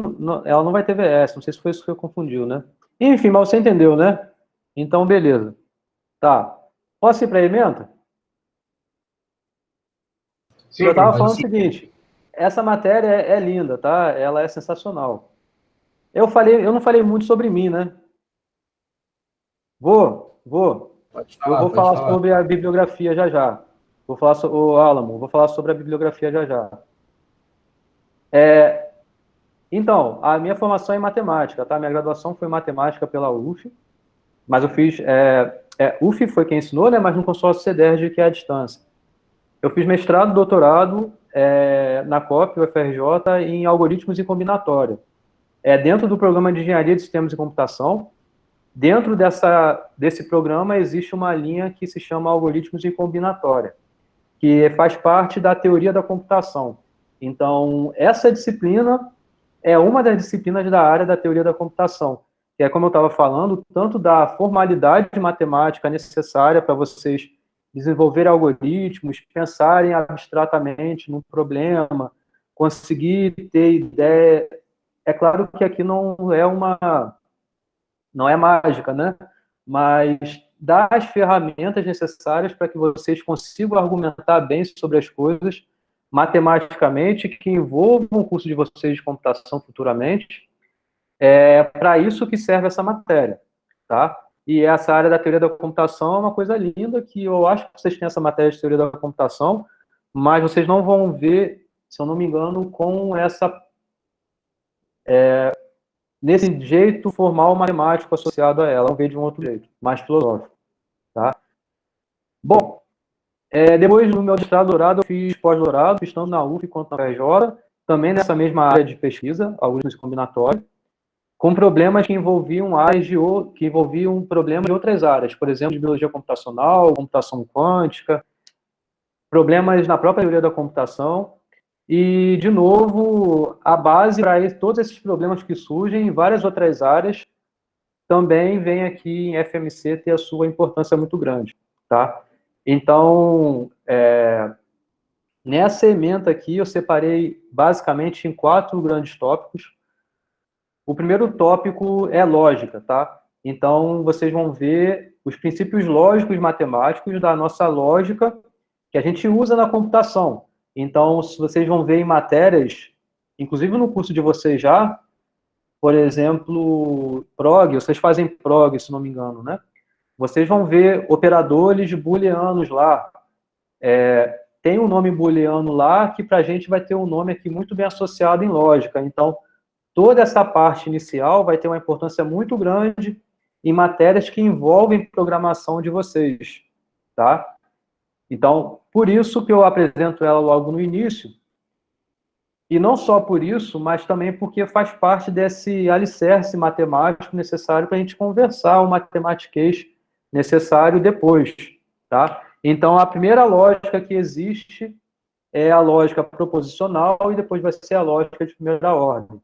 ela não vai ter VS, não sei se foi isso que eu confundiu, né? Enfim, mas você entendeu, né? Então, beleza. Tá. Posso ir para a ementa? Sim, Eu estava falando o sim. seguinte, essa matéria é linda, tá? Ela é sensacional. Eu não falei muito sobre mim, né? Eu vou falar sobre a bibliografia já. Vou falar sobre o Álamo, vou falar sobre a bibliografia já. Então, a minha formação é em matemática, tá? Minha graduação foi em matemática pela UF, mas eu fiz... UF foi quem ensinou, né? Mas no consórcio CEDERJ, que é a distância. Eu fiz mestrado, doutorado na COP, UFRJ, em algoritmos e combinatória. é dentro do programa de Engenharia de Sistemas e Computação. Dentro desse programa existe uma linha que se chama Algoritmos de Combinatória, que faz parte da teoria da computação. Então, essa disciplina é uma das disciplinas da área da teoria da computação, que é, como eu estava falando, tanto da formalidade matemática necessária para vocês desenvolverem algoritmos, pensarem abstratamente num problema, conseguir ter ideia. É claro que aqui não é mágica, né? Mas dá as ferramentas necessárias para que vocês consigam argumentar bem sobre as coisas matematicamente, que envolvam o curso de vocês de computação futuramente. É para isso que serve essa matéria, tá? E essa área da teoria da computação é uma coisa linda, que eu acho que vocês têm essa matéria de teoria da computação, mas vocês não vão ver, se eu não me engano, com essa... nesse jeito formal matemático associado a ela, vão ver de um outro jeito, mais filosófico, tá? Bom, depois do meu doutorado, eu fiz pós-doutorado, tanto na UF quanto na UFRJ, também nessa mesma área de pesquisa, algoritmos combinatórios, com problemas que envolviam problemas de outras áreas, por exemplo, de biologia computacional, computação quântica, problemas na própria teoria da computação, e, de novo, a base para todos esses problemas que surgem em várias outras áreas também vem aqui em FMC ter a sua importância muito grande, tá? Então, nessa ementa aqui, eu separei basicamente em 4 grandes tópicos. O primeiro tópico é lógica, tá? Então, vocês vão ver os princípios lógicos matemáticos da nossa lógica que a gente usa na computação. Então, se vocês vão ver em matérias, inclusive no curso de vocês já, por exemplo, prog, vocês fazem prog, se não me engano, né? Vocês vão ver operadores booleanos lá. Tem um nome booleano lá que para a gente vai ter um nome aqui muito bem associado em lógica. Então, toda essa parte inicial vai ter uma importância muito grande em matérias que envolvem programação de vocês, tá? Então, por isso que eu apresento ela logo no início, e não só por isso, mas também porque faz parte desse alicerce matemático necessário para a gente conversar, o matematiquês necessário depois, tá? Então, a primeira lógica que existe é a lógica proposicional e depois vai ser a lógica de primeira ordem.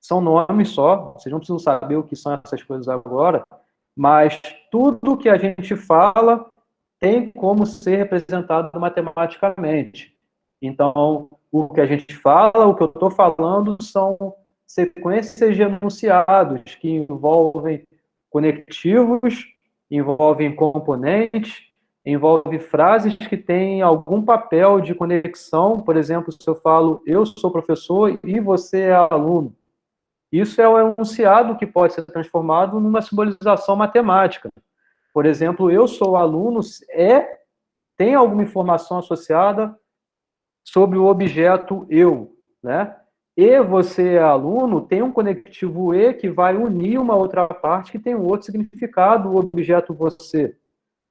São nomes só, vocês não precisam saber o que são essas coisas agora, mas tudo que a gente fala tem como ser representado matematicamente. Então, o que a gente fala, o que eu estou falando, são sequências de enunciados que envolvem conectivos, envolvem componentes, envolvem frases que têm algum papel de conexão. Por exemplo, se eu falo, eu sou professor e você é aluno. Isso é um enunciado que pode ser transformado numa simbolização matemática. Por exemplo, eu sou aluno, tem alguma informação associada sobre o objeto eu, né? E você é aluno, tem um conectivo e que vai unir uma outra parte que tem um outro significado, o objeto você.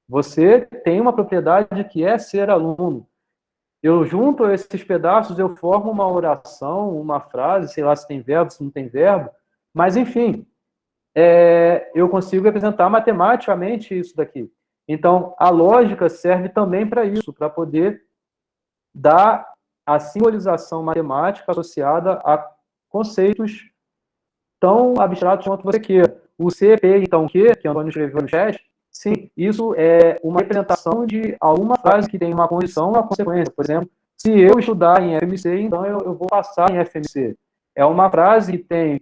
Você tem uma propriedade que é ser aluno. Eu junto esses pedaços, eu formo uma oração, uma frase, sei lá se tem verbo, se não tem verbo, mas enfim, eu consigo representar matematicamente isso daqui. Então, a lógica serve também para isso, para poder dar a simbolização matemática associada a conceitos tão abstratos quanto você queira. O CP, então, que o Antônio escreveu no chat, sim, isso é uma representação de alguma frase que tem uma condição ou uma consequência. Por exemplo, se eu estudar em FMC, então eu vou passar em FMC. É uma frase que tem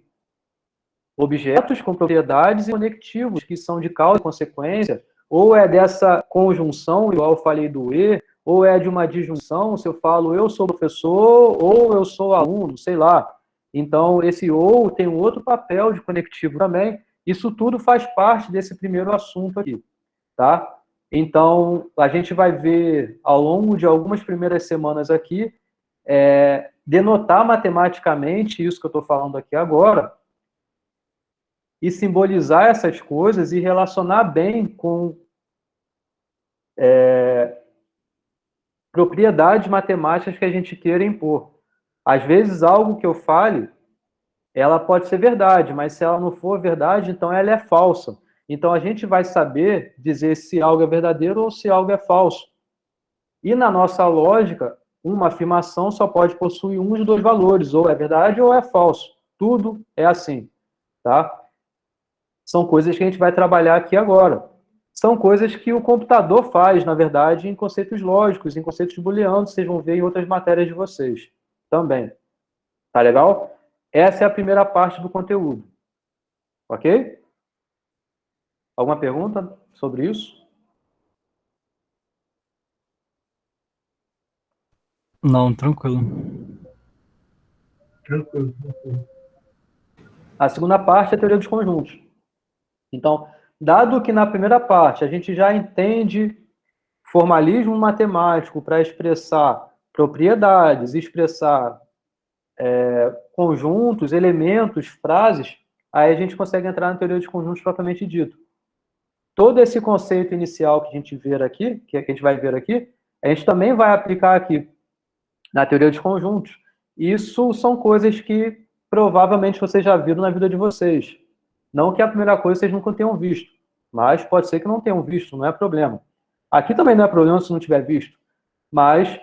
objetos com propriedades e conectivos, que são de causa e consequência, ou é dessa conjunção, igual eu falei do e, ou é de uma disjunção, se eu falo eu sou professor, ou eu sou aluno, sei lá. Então, esse ou tem um outro papel de conectivo também. Isso tudo faz parte desse primeiro assunto aqui, tá? Então, a gente vai ver, ao longo de algumas primeiras semanas aqui, denotar matematicamente isso que eu estou falando aqui agora, e simbolizar essas coisas e relacionar bem com propriedades matemáticas que a gente queira impor. Às vezes, algo que eu fale ela pode ser verdade, mas se ela não for verdade, então ela é falsa. Então a gente vai saber dizer se algo é verdadeiro ou se algo é falso. E na nossa lógica, uma afirmação só pode possuir um dos dois valores, ou é verdade ou é falso. Tudo é assim, tá? São coisas que a gente vai trabalhar aqui agora. São coisas que o computador faz, na verdade, em conceitos lógicos, em conceitos booleanos, vocês vão ver em outras matérias de vocês também. Tá legal? Essa é a primeira parte do conteúdo. Ok? Alguma pergunta sobre isso? Não, tranquilo. Tranquilo. A segunda parte é a teoria dos conjuntos. Então, dado que na primeira parte a gente já entende formalismo matemático para expressar propriedades, expressar conjuntos, elementos, frases, aí a gente consegue entrar na teoria dos conjuntos propriamente dito. Todo esse conceito inicial que a gente vê aqui, que a gente vai ver aqui, a gente também vai aplicar aqui na teoria dos conjuntos. Isso são coisas que provavelmente vocês já viram na vida de vocês. Não que a primeira coisa vocês nunca tenham visto, mas pode ser que não tenham visto, não é problema. Aqui também não é problema se não tiver visto, mas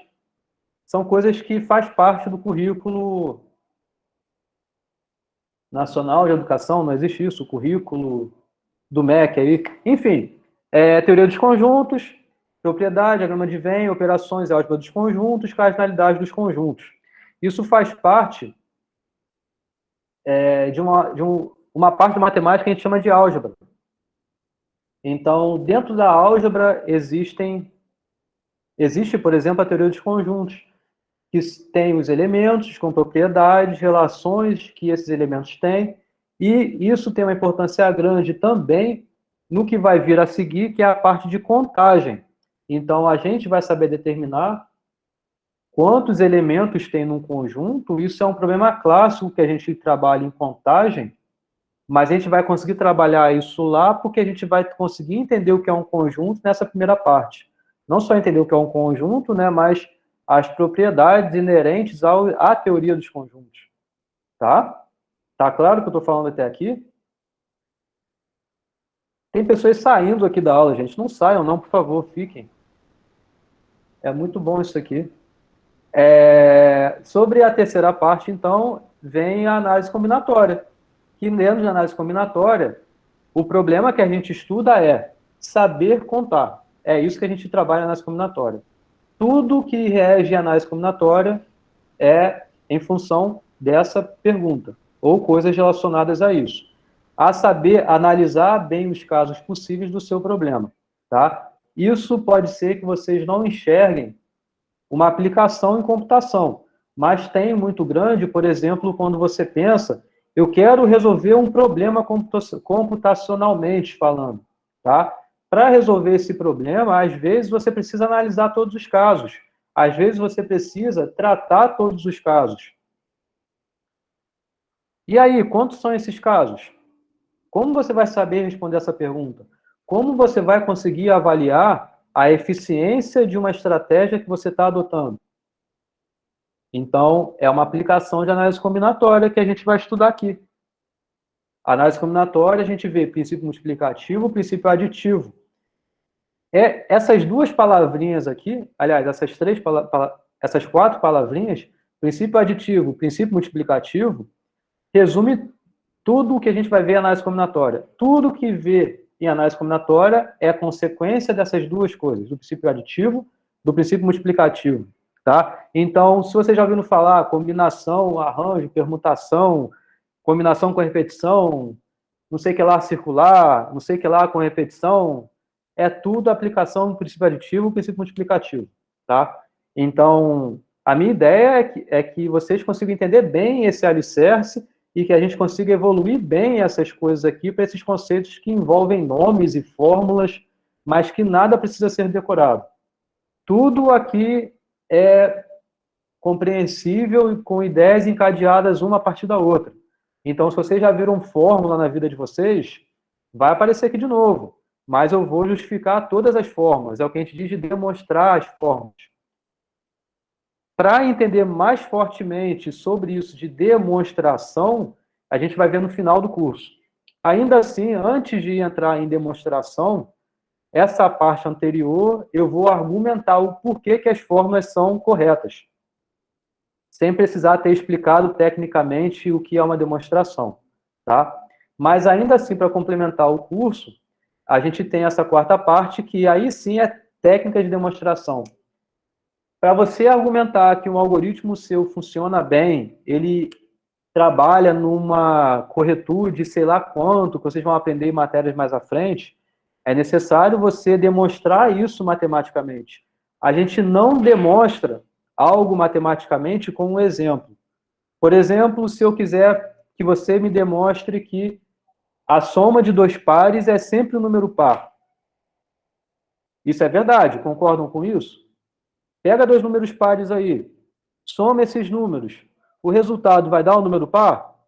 são coisas que faz parte do currículo nacional de educação, não existe isso, o currículo do MEC aí. Enfim, teoria dos conjuntos, propriedade, diagrama de Venn, operações, álgebra dos conjuntos, cardinalidade dos conjuntos. Isso faz parte de uma parte de matemática que a gente chama de álgebra. Então, dentro da álgebra existe, por exemplo, a teoria dos conjuntos, que tem os elementos com propriedades, relações que esses elementos têm, e isso tem uma importância grande também no que vai vir a seguir, que é a parte de contagem. Então, a gente vai saber determinar quantos elementos tem num conjunto. Isso é um problema clássico que a gente trabalha em contagem, mas a gente vai conseguir trabalhar isso lá porque a gente vai conseguir entender o que é um conjunto nessa primeira parte. Não só entender o que é um conjunto, né, mas as propriedades inerentes à teoria dos conjuntos. Tá? Tá claro o que eu estou falando até aqui? Tem pessoas saindo aqui da aula, gente. Não saiam, não, por favor, fiquem. É muito bom isso aqui. Sobre a terceira parte, então, vem a análise combinatória. Que dentro de análise combinatória, o problema que a gente estuda é saber contar. É isso que a gente trabalha na análise combinatória. Tudo que rege a análise combinatória é em função dessa pergunta, ou coisas relacionadas a isso. A saber analisar bem os casos possíveis do seu problema, tá? Isso pode ser que vocês não enxerguem uma aplicação em computação, mas tem muito grande, por exemplo, quando você pensa, eu quero resolver um problema computacionalmente falando, tá? Para resolver esse problema, às vezes você precisa analisar todos os casos. Às vezes você precisa tratar todos os casos. E aí, quantos são esses casos? Como você vai saber responder essa pergunta? Como você vai conseguir avaliar a eficiência de uma estratégia que você está adotando? Então, é uma aplicação de análise combinatória que a gente vai estudar aqui. Análise combinatória, a gente vê princípio multiplicativo, princípio aditivo. Essas duas palavrinhas aqui, aliás, essas 4 palavrinhas, princípio aditivo, princípio multiplicativo, resume tudo o que a gente vai ver em análise combinatória. Tudo que vê em análise combinatória é consequência dessas duas coisas, do princípio aditivo, do princípio multiplicativo, tá? Então, se você já ouviu falar combinação, arranjo, permutação, combinação com repetição, não sei o que lá circular, não sei o que lá com repetição, é tudo aplicação do princípio aditivo e princípio multiplicativo, tá? Então, a minha ideia é que vocês consigam entender bem esse alicerce e que a gente consiga evoluir bem essas coisas aqui para esses conceitos que envolvem nomes e fórmulas, mas que nada precisa ser decorado. Tudo aqui é compreensível e com ideias encadeadas uma a partir da outra. Então, se vocês já viram fórmula na vida de vocês, vai aparecer aqui de novo. Mas eu vou justificar todas as fórmulas. É o que a gente diz de demonstrar as fórmulas. Para entender mais fortemente sobre isso de demonstração, a gente vai ver no final do curso. Ainda assim, antes de entrar em demonstração, essa parte anterior, eu vou argumentar o porquê que as fórmulas são corretas, sem precisar ter explicado tecnicamente o que é uma demonstração, tá? Mas ainda assim, para complementar o curso, a gente tem essa quarta parte, que aí sim é técnica de demonstração. Para você argumentar que um algoritmo seu funciona bem, ele trabalha numa corretude de sei lá quanto, que vocês vão aprender em matérias mais à frente, é necessário você demonstrar isso matematicamente. A gente não demonstra algo matematicamente com um exemplo. Por exemplo, se eu quiser que você me demonstre que a soma de dois pares é sempre um número par. Isso é verdade, concordam com isso? Pega dois números pares aí, soma esses números. O resultado vai dar um número par?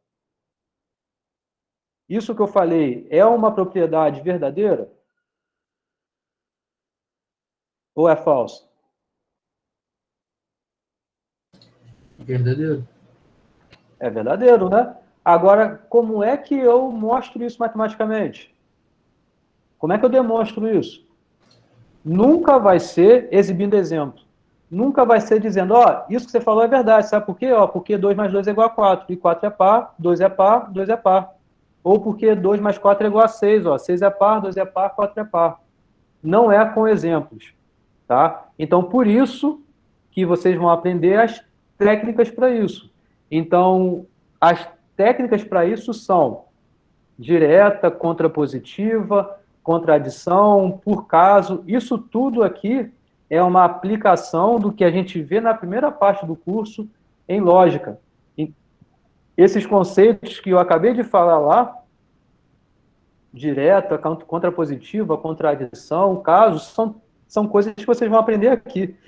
Isso que eu falei é uma propriedade verdadeira? Ou é falso? Verdadeiro. É verdadeiro, né? Agora, como é que eu mostro isso matematicamente? Como é que eu demonstro isso? Nunca vai ser exibindo exemplo. Nunca vai ser dizendo, ó, isso que você falou é verdade, sabe por quê? Ó, porque 2 mais 2 é igual a 4, e 4 é par, 2 é par, 2 é par. Ou porque 2 mais 4 é igual a 6, ó, 6 é par, 2 é par, 4 é par. Não é com exemplos, tá? Então, por isso que vocês vão aprender as técnicas para isso. Então, as técnicas para isso são direta, contrapositiva, contradição, por caso. Isso tudo aqui é uma aplicação do que a gente vê na primeira parte do curso em lógica. Esses conceitos que eu acabei de falar lá, direta, contrapositiva, contradição, casos, são coisas que vocês vão aprender aqui.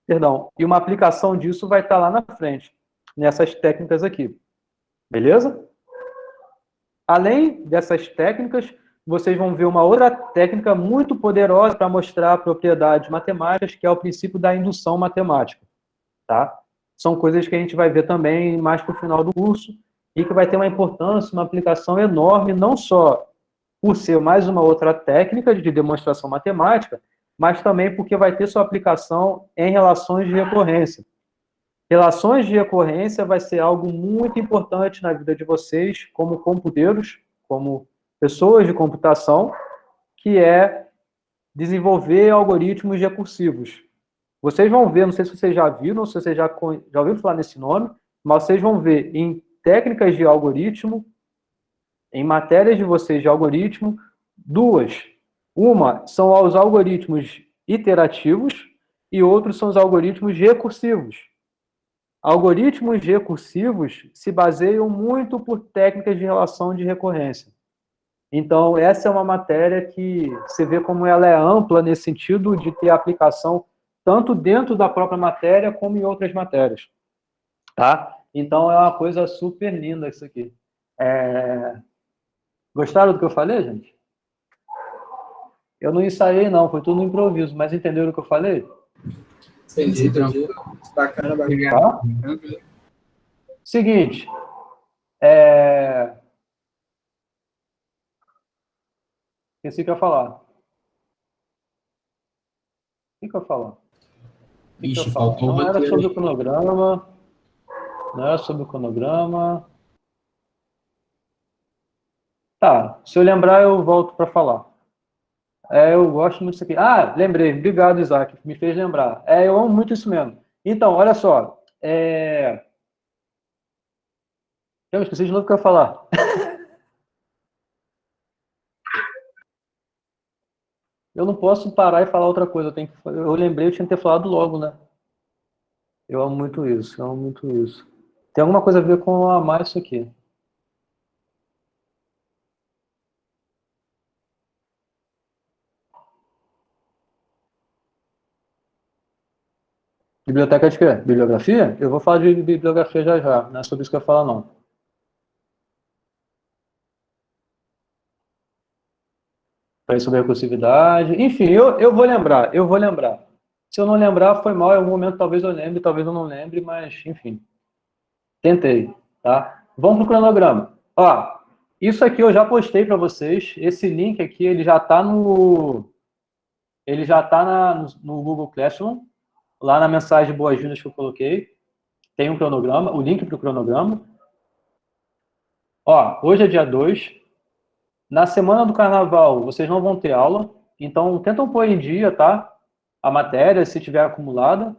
Perdão. E uma aplicação disso vai estar lá na frente, nessas técnicas aqui. Beleza? Além dessas técnicas, vocês vão ver uma outra técnica muito poderosa para mostrar propriedades matemáticas, que é o princípio da indução matemática. Tá? São coisas que a gente vai ver também mais para o final do curso, e que vai ter uma importância, uma aplicação enorme, não só por ser mais uma outra técnica de demonstração matemática, mas também porque vai ter sua aplicação em relações de recorrência. Relações de recorrência vai ser algo muito importante na vida de vocês, como computeiros, como pessoas de computação, que é desenvolver algoritmos recursivos. Vocês vão ver, não sei se vocês já viram, se vocês já ouviram falar nesse nome, mas vocês vão ver em técnicas de algoritmo, em matérias de vocês de algoritmo, duas. Uma são os algoritmos iterativos e outros são os algoritmos recursivos. Algoritmos recursivos se baseiam muito por técnicas de relação de recorrência. Então, essa é uma matéria que você vê como ela é ampla nesse sentido de ter aplicação tanto dentro da própria matéria como em outras matérias. Tá? Então, é uma coisa super linda isso aqui. Gostaram do que eu falei, gente? Eu não ensaiei, não. Foi tudo no improviso. Mas entenderam o que eu falei? Entendi. Bacana, bacana. Tá? Seguinte. Esqueci o que eu ia falar. O que eu ia falar? Ixi, faltou o Não era roteiro. sobre o cronograma. Não era sobre o cronograma. Tá, se eu lembrar, eu volto para falar. Eu gosto muito disso aqui. Ah, lembrei. Obrigado, Isaac. Me fez lembrar. Eu amo muito isso mesmo. Então, olha só. Eu esqueci de novo o que eu ia falar. Eu não posso parar e falar outra coisa. Eu lembrei, eu tinha que ter falado logo, né? Eu amo muito isso. Eu amo muito isso. Tem alguma coisa a ver com amar isso aqui. Biblioteca de quê? Bibliografia? Eu vou falar de bibliografia já já. Não é sobre isso que eu ia falar, não. Falei sobre recursividade. Enfim, eu vou lembrar. Eu vou lembrar. Se eu não lembrar, foi mal. Em algum momento talvez eu lembre, talvez eu não lembre, mas, enfim. Tentei, tá? Vamos para o cronograma. Ó, isso aqui eu já postei para vocês. Esse link aqui, ele já está no Google Classroom, lá na mensagem de boas-vindas que eu coloquei. Tem um cronograma, o link para o cronograma. Ó, hoje é dia 2. Na semana do carnaval, vocês não vão ter aula. Então, tentam pôr em dia, tá? A matéria, se tiver acumulada.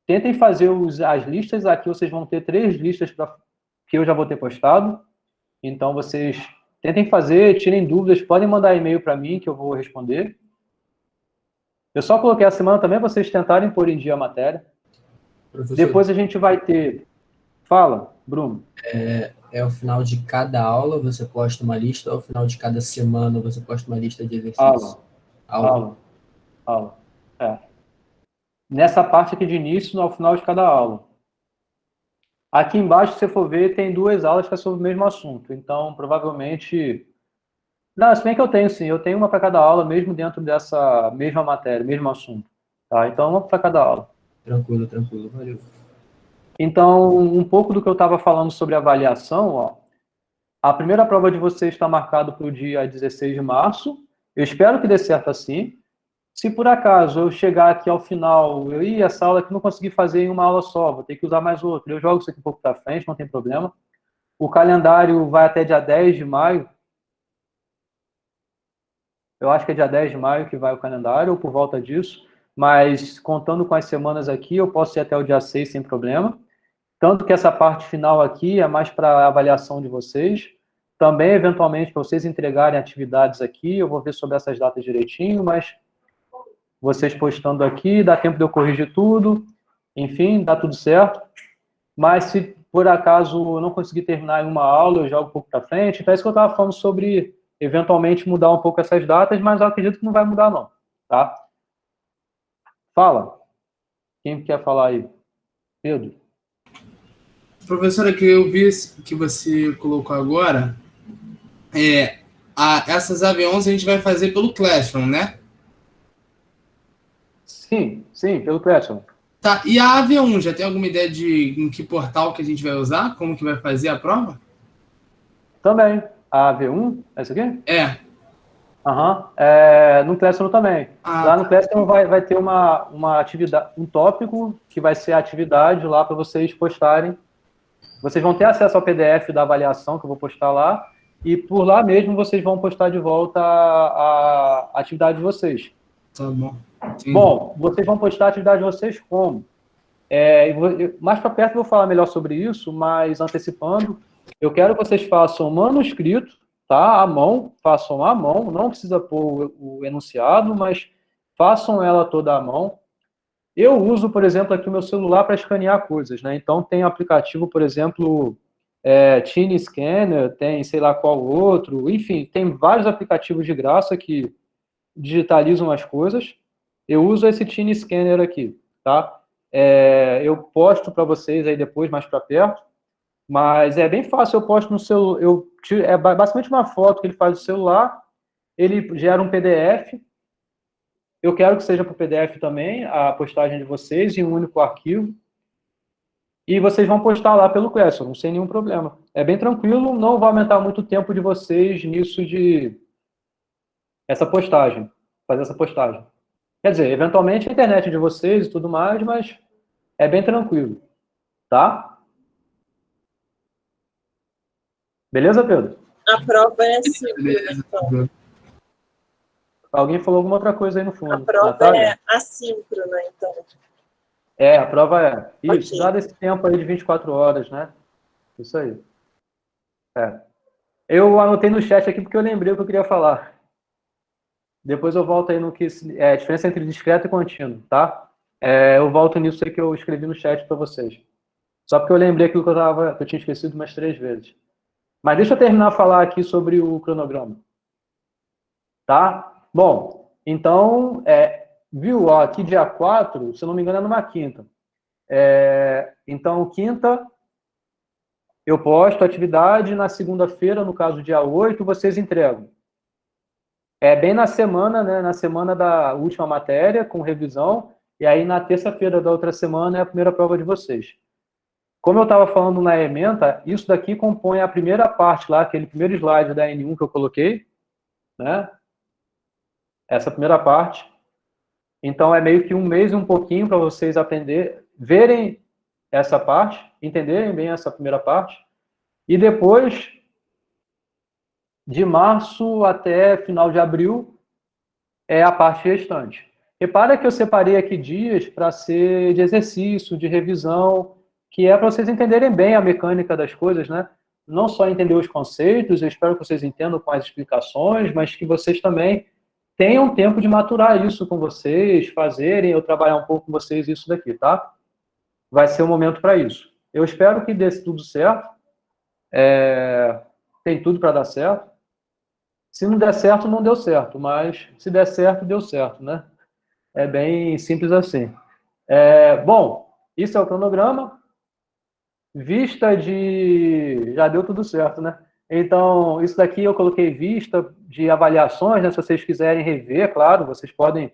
Tentem fazer as listas. Aqui vocês vão ter 3 listas que eu já vou ter postado. Então, vocês tentem fazer, tirem dúvidas. Podem mandar e-mail para mim, que eu vou responder. Eu só coloquei a semana também para vocês tentarem pôr em dia a matéria. Professor, Depois a gente vai ter... Fala, Bruno. ao final de cada aula você posta uma lista, ou ao final de cada semana você posta uma lista de exercícios? Aula. É. Nessa parte aqui de início, ao final de cada aula. Aqui embaixo, se você for ver, tem 2 aulas que é sobre o mesmo assunto. Então, provavelmente... Não, se bem que eu tenho, sim. Eu tenho uma para cada aula, mesmo dentro dessa mesma matéria, mesmo assunto. Tá? Então, uma para cada aula. Tranquilo, valeu. Então, um pouco do que eu estava falando sobre avaliação, ó. A primeira prova de vocês está marcada para o dia 16 de março. Eu espero que dê certo assim. Se por acaso eu chegar aqui ao final, essa aula aqui não consegui fazer em uma aula só, vou ter que usar mais outra. Eu jogo isso aqui um pouco para frente, não tem problema. O calendário vai até dia 10 de maio. Eu acho que é dia 10 de maio que vai o calendário, ou por volta disso. Mas, contando com as semanas aqui, eu posso ir até o dia 6 sem problema. Tanto que essa parte final aqui é mais para avaliação de vocês. Também, eventualmente, para vocês entregarem atividades aqui. Eu vou ver sobre essas datas direitinho, mas vocês postando aqui, dá tempo de eu corrigir tudo. Enfim, dá tudo certo. Mas, se por acaso eu não conseguir terminar em uma aula, eu jogo um pouco para frente. Então, é isso que eu estava falando sobre, eventualmente, mudar um pouco essas datas, mas eu acredito que não vai mudar, não. Tá? Fala. Quem quer falar aí? Pedro? Professora, que eu vi que você colocou agora, essas AV11 a gente vai fazer pelo Classroom, né? Sim, pelo Classroom. Tá, e a AV1, já tem alguma ideia de em que portal que a gente vai usar? Como que vai fazer a prova? Também. A V1, essa aqui? É. Aham. No Classroom também. Lá no Classroom vai ter uma atividade, um tópico que vai ser a atividade lá para vocês postarem. Vocês vão ter acesso ao PDF da avaliação que eu vou postar lá, e por lá mesmo vocês vão postar de volta a atividade de vocês. Tá bom. Entendi. Bom, vocês vão postar a atividade de vocês como? Mais para perto eu vou falar melhor sobre isso, mas antecipando, eu quero que vocês façam manuscrito, tá? À mão, façam à mão, não precisa pôr o enunciado, mas façam ela toda à mão. Eu uso, por exemplo, aqui o meu celular para escanear coisas, né? Então, tem aplicativo, por exemplo, Tiny Scanner, tem sei lá qual outro, enfim, tem vários aplicativos de graça que digitalizam as coisas. Eu uso esse Tiny Scanner aqui, tá? Eu posto para vocês aí depois, mais para perto, mas é bem fácil, eu posto no celular, é basicamente uma foto que ele faz do celular, ele gera um PDF. Eu quero que seja para o PDF também, a postagem de vocês, em um único arquivo. E vocês vão postar lá pelo Classroom, sem nenhum problema. É bem tranquilo, não vai aumentar muito o tempo de vocês nisso de fazer essa postagem. Quer dizer, eventualmente a internet de vocês e tudo mais, mas é bem tranquilo. Tá? Beleza, Pedro? A prova é assíncrona, então. Alguém falou alguma outra coisa aí no fundo. A prova Natália? é assíncrona, então. A prova é. Isso, Ok. dado esse tempo aí de 24 horas, né? Isso aí. Eu anotei no chat aqui porque eu lembrei o que eu queria falar. Depois eu volto aí no que é a diferença entre discreto e contínuo, tá? Eu volto nisso aí que eu escrevi no chat para vocês. Só porque eu lembrei aquilo que eu tinha esquecido umas 3 vezes. Mas deixa eu terminar a falar aqui sobre o cronograma. Tá? Bom, então, viu, ó, aqui dia 4, se eu não me engano, é numa quinta. Então, quinta, eu posto a atividade, na segunda-feira, no caso, dia 8, vocês entregam. Bem na semana, né, na semana da última matéria, com revisão, e aí na terça-feira da outra semana é a primeira prova de vocês. como eu estava falando na ementa, isso daqui compõe a primeira parte lá, aquele primeiro slide da N1 que eu coloquei, né? Essa primeira parte. Então, é meio que um mês e um pouquinho para vocês aprender, verem essa parte, entenderem bem essa primeira parte, e depois, de março até final de abril, é a parte restante. Repara que eu separei aqui dias para ser de exercício, de revisão, que é para vocês entenderem bem a mecânica das coisas, né? Não só entender os conceitos, eu espero que vocês entendam com as explicações, mas que vocês também tenham tempo de maturar isso com vocês, fazerem, eu trabalhar um pouco com vocês isso daqui, tá? Vai ser o momento para isso. Eu espero que dê tudo certo. Tem tudo para dar certo. Se não der certo, não deu certo, mas se der certo, deu certo, né? É bem simples assim. Bom, isso é o cronograma. Vista de... Já deu tudo certo, né? Então, isso daqui eu coloquei vista de avaliações, né? Se vocês quiserem rever, claro, vocês podem...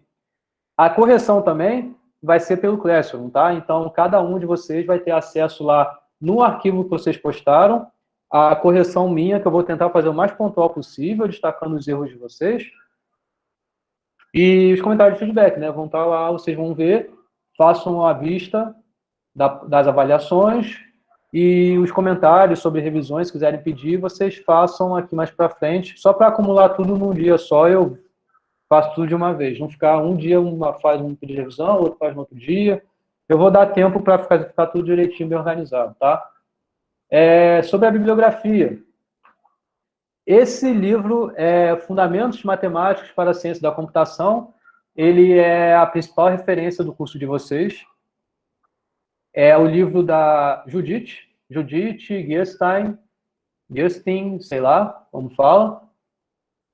A correção também vai ser pelo Classroom, tá? Então, cada um de vocês vai ter acesso lá no arquivo que vocês postaram, a correção minha, que eu vou tentar fazer o mais pontual possível, destacando os erros de vocês. E os comentários de feedback, né? Vão estar lá, vocês vão ver, façam a vista das avaliações e os comentários sobre revisões, se quiserem pedir, vocês façam aqui mais para frente, só para acumular tudo num dia só, eu faço tudo de uma vez, não ficar um dia faz um pedido de revisão, outro faz no outro dia. Eu vou dar tempo para ficar tudo direitinho, bem organizado, tá? Sobre a bibliografia. Esse livro é Fundamentos Matemáticos para a Ciência da Computação. Ele é a principal referência do curso de vocês. É o livro da Judith Gerstein, sei lá como fala.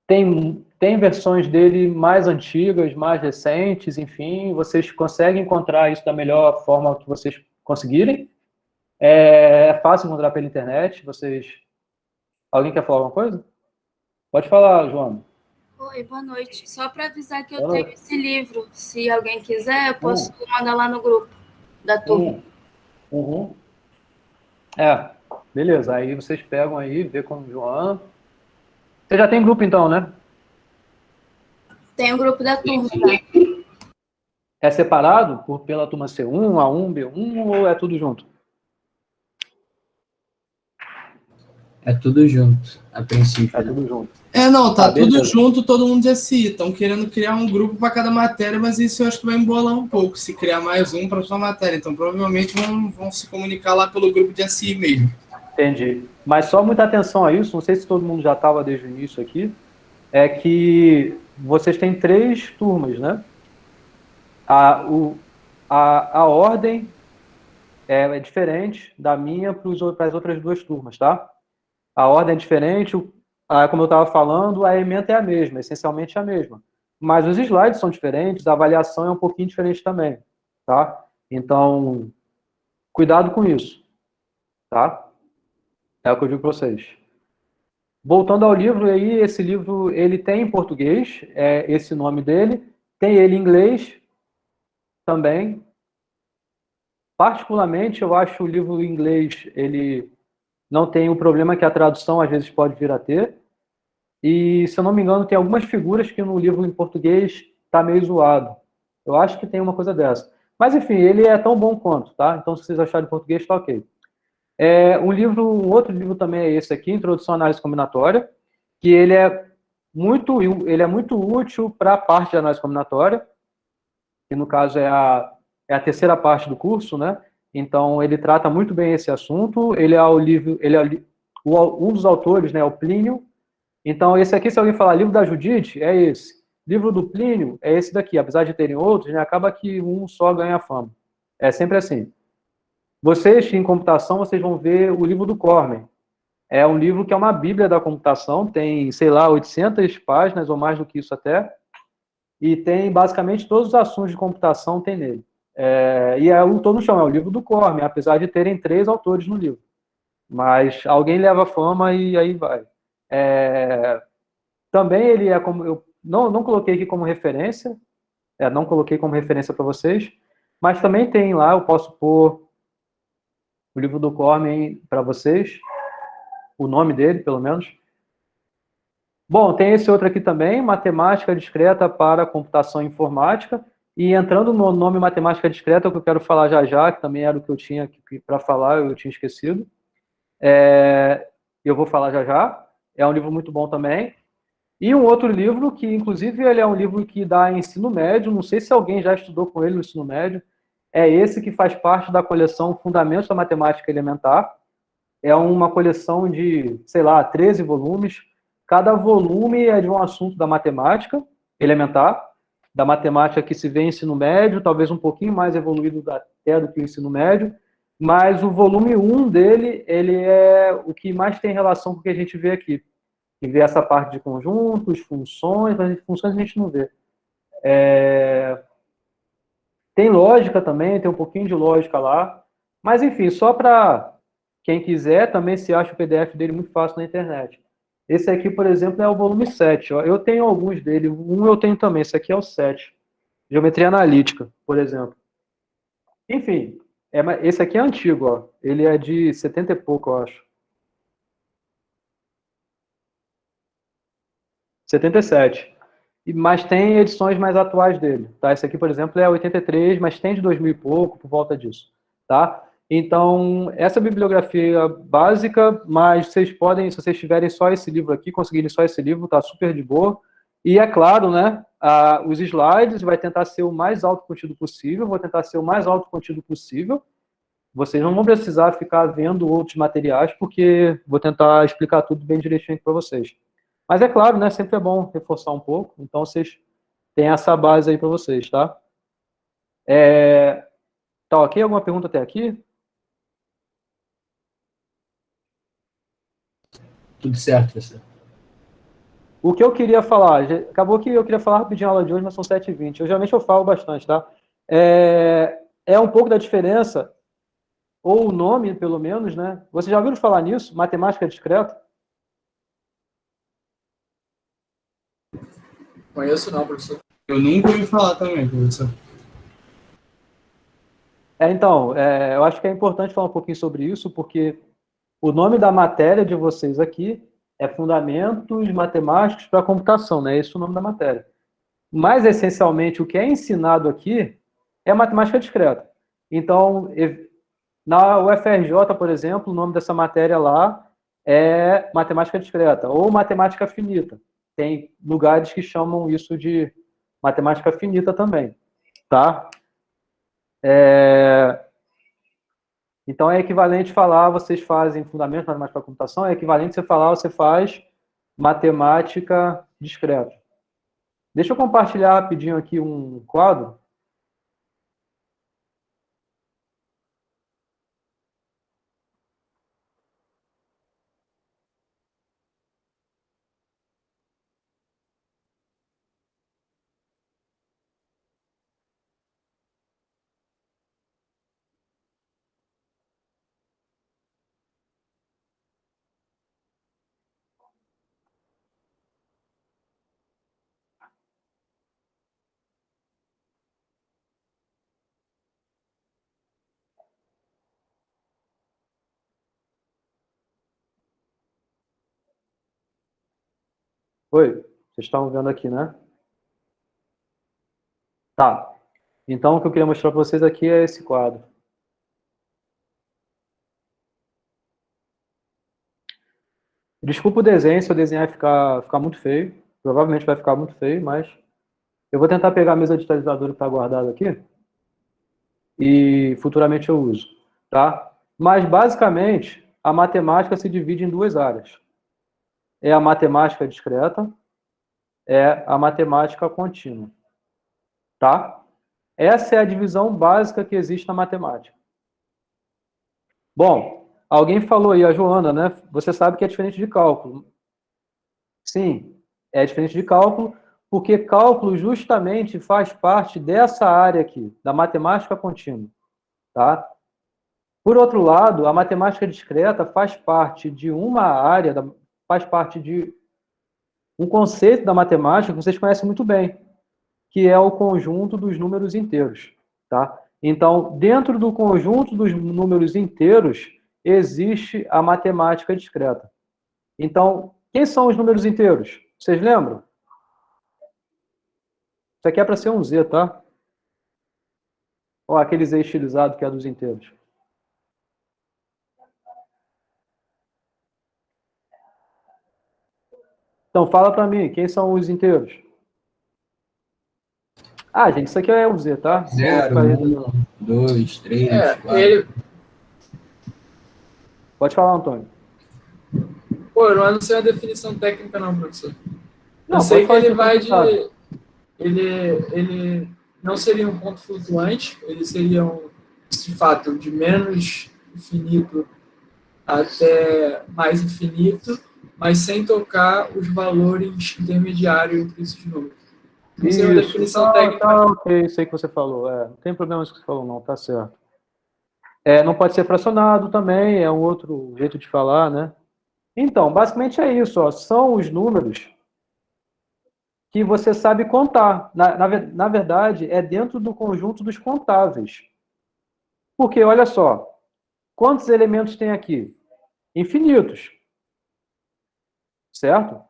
Tem versões dele mais antigas, mais recentes, enfim, vocês conseguem encontrar isso da melhor forma que vocês conseguirem. É fácil encontrar pela internet. Alguém quer falar alguma coisa? Pode falar, Joana. Oi, boa noite. Só para avisar que eu tenho esse livro. Se alguém quiser, eu posso mandar lá no grupo da turma. Beleza. Aí vocês pegam aí, vê com o Joana. Você já tem grupo então, né? Tem o grupo da turma, tá? É separado pela turma C1, A1, B1 ou é tudo junto? É tudo junto, a princípio. É tudo junto. Não, tá tudo beleza. junto, todo mundo de SI. Estão querendo criar um grupo para cada matéria, mas isso eu acho que vai embolar um pouco, se criar mais um para sua matéria. Então, provavelmente vão se comunicar lá pelo grupo de SI mesmo. Entendi. Mas só muita atenção a isso, não sei se todo mundo já estava desde o início aqui, é que vocês têm 3 turmas, né? A ordem é diferente da minha para as outras 2 turmas, tá? A ordem é diferente, como eu estava falando, a ementa é a mesma, essencialmente é a mesma. Mas os slides são diferentes, a avaliação é um pouquinho diferente também, tá? Então, cuidado com isso, tá? É o que eu digo para vocês. Voltando ao livro, aí, esse livro, ele tem em português, é esse nome dele, tem ele em inglês também. Particularmente, eu acho o livro em inglês, ele não tem o problema que a tradução às vezes pode vir a ter. E, se eu não me engano, tem algumas figuras que no livro em português está meio zoado. Eu acho que tem uma coisa dessa. Mas, enfim, ele é tão bom quanto, tá? Então, se vocês acharem em português, está ok. Um outro livro também é esse aqui, Introdução à Análise Combinatória, que ele é muito útil para a parte de análise combinatória, que no caso é a terceira parte do curso, né? Então, ele trata muito bem esse assunto. Um dos autores, né, é o Plínio. Então, esse aqui, se alguém falar livro da Judith, é esse. Livro do Plínio é esse daqui. Apesar de terem outros, né, acaba que um só ganha fama. É sempre assim. Vocês, em computação, vocês vão ver o livro do Cormen. É um livro que é uma bíblia da computação, tem, sei lá, 800 páginas, ou mais do que isso até, e tem, basicamente, todos os assuntos de computação tem nele. E todo chão, é o livro do Cormen, apesar de terem 3 autores no livro. Mas alguém leva fama e aí vai. Também ele é como... Eu não coloquei aqui como referência, não coloquei como referência para vocês, mas também tem lá, eu posso pôr o livro do Cormen para vocês, o nome dele, pelo menos. Bom, tem esse outro aqui também, Matemática Discreta para Computação Informática, e entrando no nome Matemática Discreta, que eu quero falar já, que também era o que eu tinha para falar, eu tinha esquecido. Eu vou falar já. É um livro muito bom também. E um outro livro que, inclusive, ele é um livro que dá ensino médio, não sei se alguém já estudou com ele no ensino médio, é esse que faz parte da coleção Fundamentos da Matemática Elementar. É uma coleção de, sei lá, 13 volumes. Cada volume é de um assunto da matemática elementar, da matemática que se vê em ensino médio, talvez um pouquinho mais evoluído até do que o ensino médio, mas o volume 1 dele, ele é o que mais tem relação com o que a gente vê aqui. Que vê essa parte de conjuntos, funções, mas funções a gente não vê. Tem lógica também, tem um pouquinho de lógica lá, mas enfim, só para quem quiser, também se acha o PDF dele muito fácil na internet. Esse aqui, por exemplo, é o volume 7. Ó. Eu tenho alguns dele, um eu tenho também, esse aqui é o 7. Geometria analítica, por exemplo. Enfim, esse aqui é antigo, ó. Ele é de 70 e pouco, eu acho. 77. Mas tem edições mais atuais dele, tá? Esse aqui, por exemplo, é 83, mas tem de 2000 e pouco, por volta disso, tá? Então, essa bibliografia básica, mas vocês podem, se vocês tiverem só esse livro aqui, conseguirem só esse livro, tá super de boa. E é claro, né, os slides vai tentar ser o mais alto contido possível, vou tentar ser o mais alto contido possível. Vocês não vão precisar ficar vendo outros materiais, porque vou tentar explicar tudo bem direitinho para vocês. Mas é claro, né, sempre é bom reforçar um pouco, então vocês têm essa base aí para vocês, tá? Tá ok? Alguma pergunta até aqui? Tudo certo, professor. O que eu queria falar, acabou que eu queria falar rapidinho a aula de hoje, mas são 7h20. Geralmente eu falo bastante, tá? É um pouco da diferença, ou o nome, pelo menos, né? Vocês já ouviram falar nisso? Matemática discreta? Conheço não, professor. Eu nunca ouvi falar também, professor. Então, eu acho que é importante falar um pouquinho sobre isso, porque o nome da matéria de vocês aqui é Fundamentos Matemáticos para a Computação, né? Esse é o nome da matéria. Mas, essencialmente, o que é ensinado aqui é matemática discreta. Então, na UFRJ, por exemplo, o nome dessa matéria lá é matemática discreta, ou matemática finita. Tem lugares que chamam isso de matemática finita também, tá? Então, é equivalente falar, vocês fazem fundamentos de matemática para a computação, é equivalente você falar, você faz matemática discreta. Deixa eu compartilhar rapidinho aqui um quadro. Oi, vocês estão vendo aqui, né? Tá. Então, o que eu queria mostrar para vocês aqui é esse quadro. Desculpa o desenho, se o desenho vai ficar muito feio. Provavelmente vai ficar muito feio, mas eu vou tentar pegar a mesa digitalizadora que está guardada aqui e futuramente eu uso, tá? Mas, basicamente, a matemática se divide em duas áreas. É a matemática discreta, é a matemática contínua, tá? Essa é a divisão básica que existe na matemática. Bom, alguém falou aí, a Joana, né? Você sabe que é diferente de cálculo. Sim, é diferente de cálculo, porque cálculo justamente faz parte dessa área aqui, da matemática contínua, tá? Por outro lado, a matemática discreta faz parte de uma área, faz parte de um conceito da matemática que vocês conhecem muito bem, que é o conjunto dos números inteiros, tá? Então, dentro do conjunto dos números inteiros, existe a matemática discreta. Então, quem são os números inteiros? Vocês lembram? Isso aqui é para ser um Z, tá? Ou aquele Z estilizado que é dos inteiros. Então, fala para mim, quem são os inteiros? Ah, gente, isso aqui é um Z, tá? 0, 1, 2, 3, 4. Ele, Pode falar, Antônio. pô, eu não sei a definição técnica não, professor. Não, Eu sei pode que ele falar vai que você de... Ele não seria um ponto flutuante, ele seria, de fato, de menos infinito até mais infinito, mas sem tocar os valores intermediários entre esses números. Não sei a definição técnica. Tá, ok, sei que você falou. Não tem problema isso que você falou, não, tá certo. Não pode ser fracionado também, é um outro jeito de falar, né? Então, basicamente é isso, ó, são os números que você sabe contar. Na verdade, é dentro do conjunto dos contáveis. Porque, olha só, quantos elementos tem aqui? Infinitos. Certo?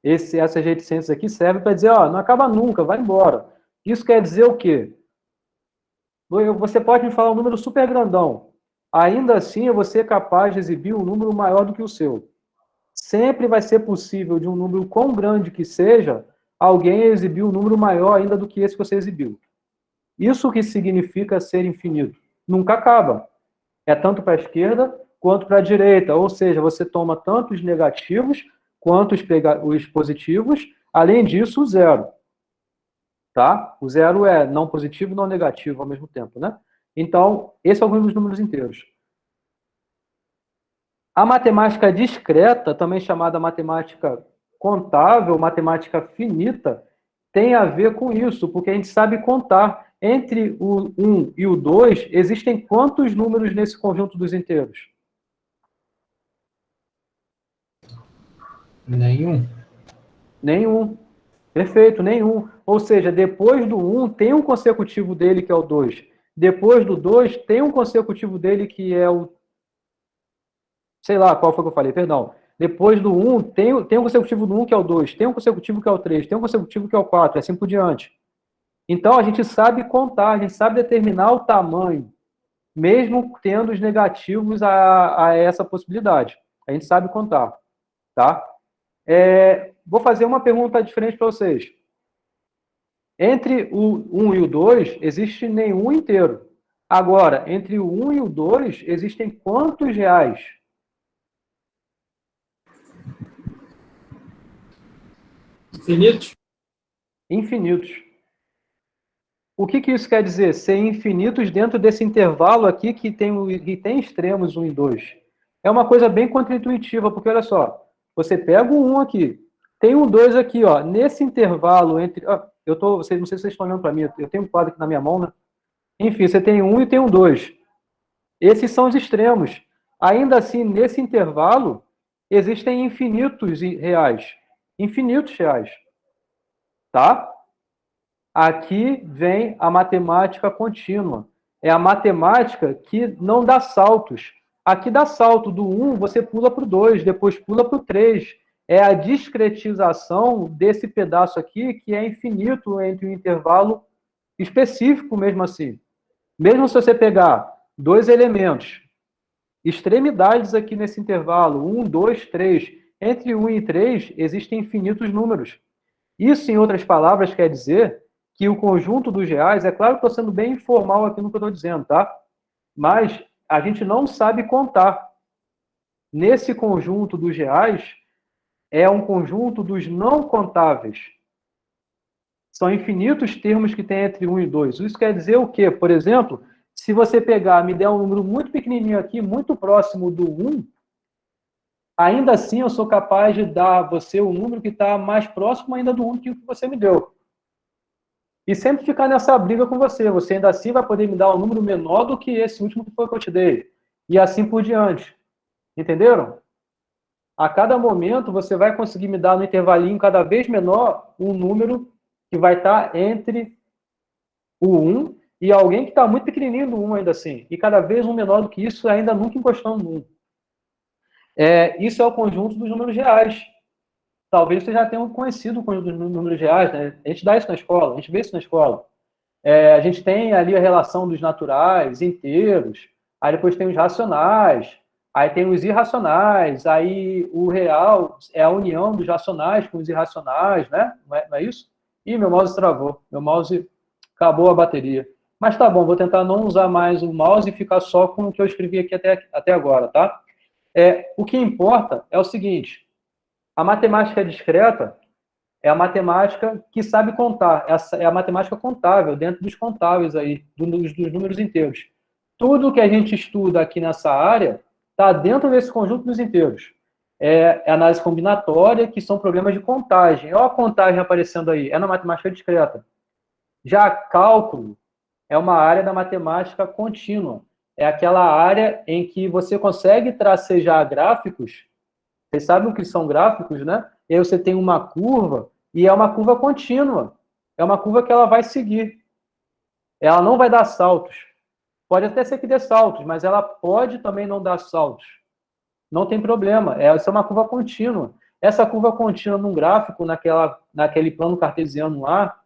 Essas reticências aqui servem para dizer, ó, não acaba nunca, vai embora. Isso quer dizer o quê? Você pode me falar um número super grandão. Ainda assim, eu vou ser capaz de exibir um número maior do que o seu. Sempre vai ser possível, de um número quão grande que seja, alguém exibir um número maior ainda do que esse que você exibiu. Isso que significa ser infinito. Nunca acaba. É tanto para a esquerda quanto para a direita. Ou seja, você toma tanto os negativos quanto os positivos. Além disso, o zero. Tá? O zero é não positivo e não negativo ao mesmo tempo, né? Então, esse é o dos números inteiros. A matemática discreta, também chamada matemática contável, matemática finita, tem a ver com isso, porque a gente sabe contar. Entre o 1 e o 2, existem quantos números nesse conjunto dos inteiros? Nenhum. Nenhum. Perfeito, nenhum. Ou seja, depois do 1 tem um consecutivo dele que é o 2. Depois do 2 tem um consecutivo dele que é o... Sei lá, qual foi que eu falei, perdão. Depois do 1 tem um consecutivo do 1 que é o 2, tem um consecutivo que é o 3, tem um consecutivo que é o 4, e assim por diante. Então, a gente sabe contar, a gente sabe determinar o tamanho, mesmo tendo os negativos a essa possibilidade. A gente sabe contar, tá? Vou fazer uma pergunta diferente para vocês. Entre o 1 e o 2, existe nenhum inteiro. Agora, entre o 1 e o 2, existem quantos reais? Infinitos? Infinitos. O que isso quer dizer? Ser infinitos dentro desse intervalo aqui que tem extremos 1 e 2. É uma coisa bem contraintuitiva, porque olha só, você pega o 1 aqui, tem um 2 aqui, ó, nesse intervalo entre... não sei se vocês estão olhando para mim, eu tenho um quadro aqui na minha mão, né? Enfim, você tem um e tem um 2. Esses são os extremos. Ainda assim, nesse intervalo, existem infinitos reais. Infinitos reais. Tá? Aqui vem a matemática contínua. É a matemática que não dá saltos. Aqui dá salto do 1, você pula para o 2, depois pula para o 3. É a discretização desse pedaço aqui, que é infinito entre um intervalo específico, mesmo assim. Mesmo se você pegar dois elementos, extremidades aqui nesse intervalo, 1, 2, 3, entre 1 e 3, existem infinitos números. Isso, em outras palavras, quer dizer que o conjunto dos reais, é claro que estou sendo bem informal aqui no que eu estou dizendo, tá? Mas a gente não sabe contar. Nesse conjunto dos reais, é um conjunto dos não contáveis. São infinitos termos que tem entre 1 e 2. Isso quer dizer o quê? Por exemplo, se você pegar, me der um número muito pequenininho aqui, muito próximo do 1, ainda assim eu sou capaz de dar a você um número que está mais próximo ainda do 1 que o que você me deu. E sempre ficar nessa briga com você. Você ainda assim vai poder me dar um número menor do que esse último que foi que eu te dei. E assim por diante. Entenderam? A cada momento você vai conseguir me dar no intervalinho cada vez menor um número que vai estar entre o 1 e alguém que está muito pequenininho no 1 ainda assim, e cada vez um menor do que isso, ainda nunca encostando no 1. Isso é o conjunto dos números reais. Talvez vocês já tenham conhecido o conjunto dos números reais, né? A gente dá isso na escola, a gente vê isso na escola. A gente tem ali a relação dos naturais, inteiros, aí depois tem os racionais, aí tem os irracionais, aí o real é a união dos racionais com os irracionais, né? Não é isso? Ih, meu mouse travou, meu mouse acabou a bateria. Mas tá bom, vou tentar não usar mais o mouse e ficar só com o que eu escrevi aqui até agora, tá? O que importa é o seguinte, a matemática discreta é a matemática que sabe contar, essa é a matemática contável, dentro dos contáveis aí, dos números inteiros. Tudo que a gente estuda aqui nessa área está dentro desse conjunto dos inteiros. É análise combinatória, que são problemas de contagem. Olha a contagem aparecendo aí, é na matemática discreta. Já cálculo é uma área da matemática contínua. É aquela área em que você consegue tracejar gráficos. Vocês sabem o que são gráficos, né? E aí você tem uma curva, e é uma curva contínua. É uma curva que ela vai seguir. Ela não vai dar saltos. Pode até ser que dê saltos, mas ela pode também não dar saltos. Não tem problema. Essa é uma curva contínua. Essa curva contínua num gráfico, naquele plano cartesiano lá,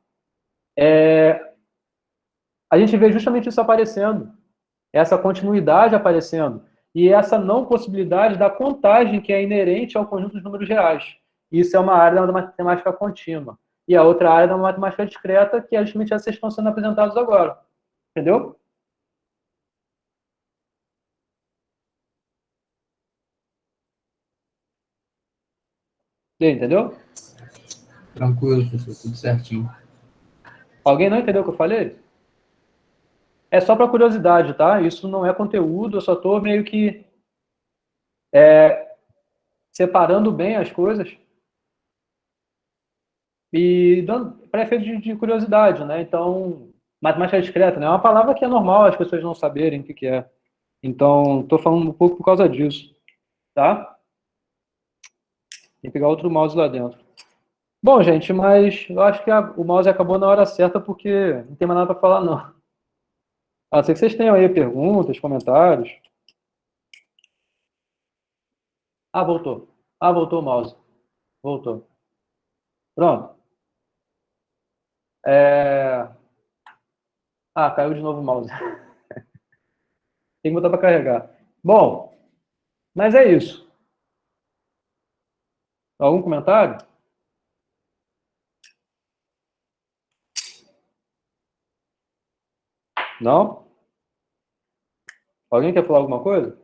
a gente vê justamente isso aparecendo. Essa continuidade aparecendo. E essa não possibilidade da contagem que é inerente ao conjunto dos números reais. Isso é uma área da matemática contínua. E a outra área da matemática discreta, que é justamente essas que estão sendo apresentadas agora. Entendeu? Entendeu? Tranquilo, professor, tudo certinho. Alguém não entendeu o que eu falei? É só para curiosidade, tá? Isso não é conteúdo, eu só estou meio que separando bem as coisas e dando para efeito de curiosidade, né? Então, matemática discreta, né? É uma palavra que é normal as pessoas não saberem o que é. Então, estou falando um pouco por causa disso, tá? Tem que pegar outro mouse lá dentro. Bom, gente, mas eu acho que o mouse acabou na hora certa porque não tem mais nada para falar, não. A não ser que vocês tenham aí perguntas, comentários. Ah, voltou. Ah, voltou o mouse. Voltou. Pronto. Ah, caiu de novo o mouse. Tem que botar para carregar. Bom, mas é isso. Algum comentário? Não? Alguém quer falar alguma coisa?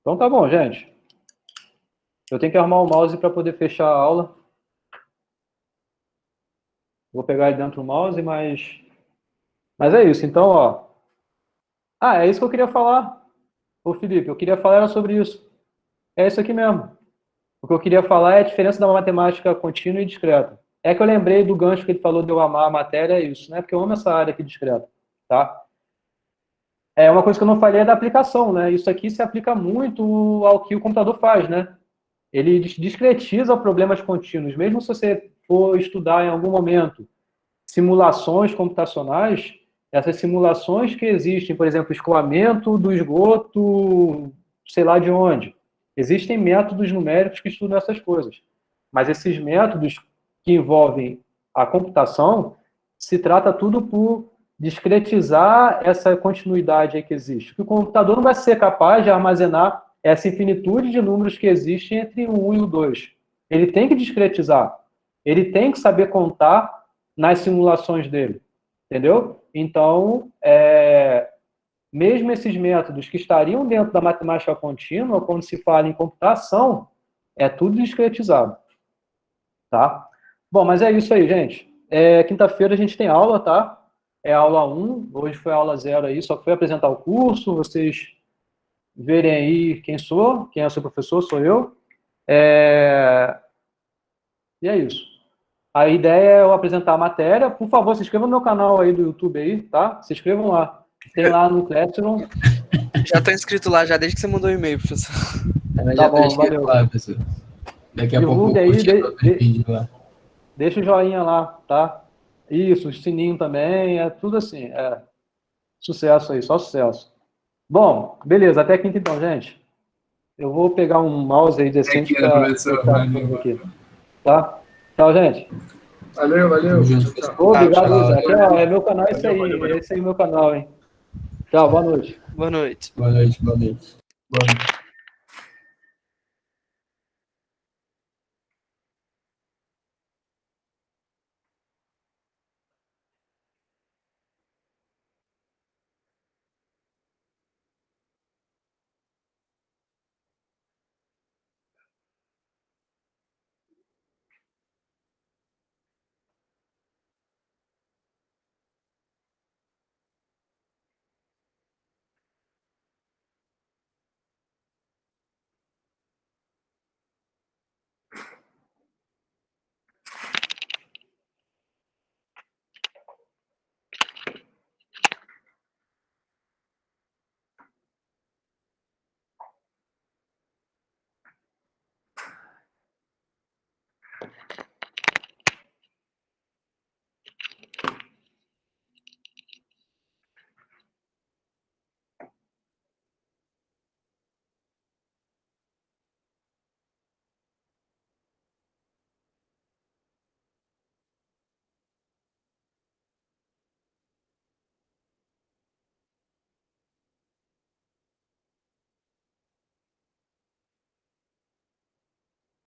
Então tá bom, gente. Eu tenho que arrumar o mouse para poder fechar a aula. Vou pegar aí dentro o mouse, mas é isso. Então, ó. Ah, é isso que eu queria falar. Ô, Felipe, eu queria falar sobre isso. É isso aqui mesmo. O que eu queria falar é a diferença da matemática contínua e discreta. É que eu lembrei do gancho que ele falou de eu amar a matéria, é isso, né? Porque eu amo essa área aqui discreta, tá? Uma coisa que eu não falei é da aplicação, né? Isso aqui se aplica muito ao que o computador faz, né? Ele discretiza problemas contínuos. Mesmo se você for estudar em algum momento simulações computacionais, essas simulações que existem, por exemplo, escoamento do esgoto, sei lá de onde, existem métodos numéricos que estudam essas coisas. Mas esses métodos que envolvem a computação, se trata tudo por discretizar essa continuidade aí que existe. Porque o computador não vai ser capaz de armazenar essa infinitude de números que existem entre o 1 e o 2. Ele tem que discretizar. Ele tem que saber contar nas simulações dele. Entendeu? Então, mesmo esses métodos que estariam dentro da matemática contínua, quando se fala em computação, é tudo discretizado. Tá? Bom, mas é isso aí, gente. Quinta-feira a gente tem aula, tá? É a aula 1, hoje foi a aula 0 aí, só foi apresentar o curso, vocês verem aí quem é o seu professor, sou eu. E é isso. A ideia é eu apresentar a matéria. Por favor, se inscrevam no meu canal aí do YouTube aí, tá? Se inscrevam lá. Tem lá no Classroom. Já tô inscrito lá, já desde que você mandou o e-mail, professor. Tá bom, valeu. Lá, professor. Daqui a pouco Divulgue eu aí, curti vídeo lá. deixa o joinha lá, tá? Isso, o sininho também, é tudo assim. Sucesso aí, só sucesso. Bom, beleza, até quinta então, gente. Eu vou pegar um mouse aí decente Até quinta, para professor. Valeu. aqui. Tá? Tchau, gente. Valeu. Tamo junto. Tchau. Obrigado, tchau. Zé. É meu canal, esse aí. Esse aí é meu canal, hein? Tchau, boa noite. Boa noite. Boa noite. Boa noite.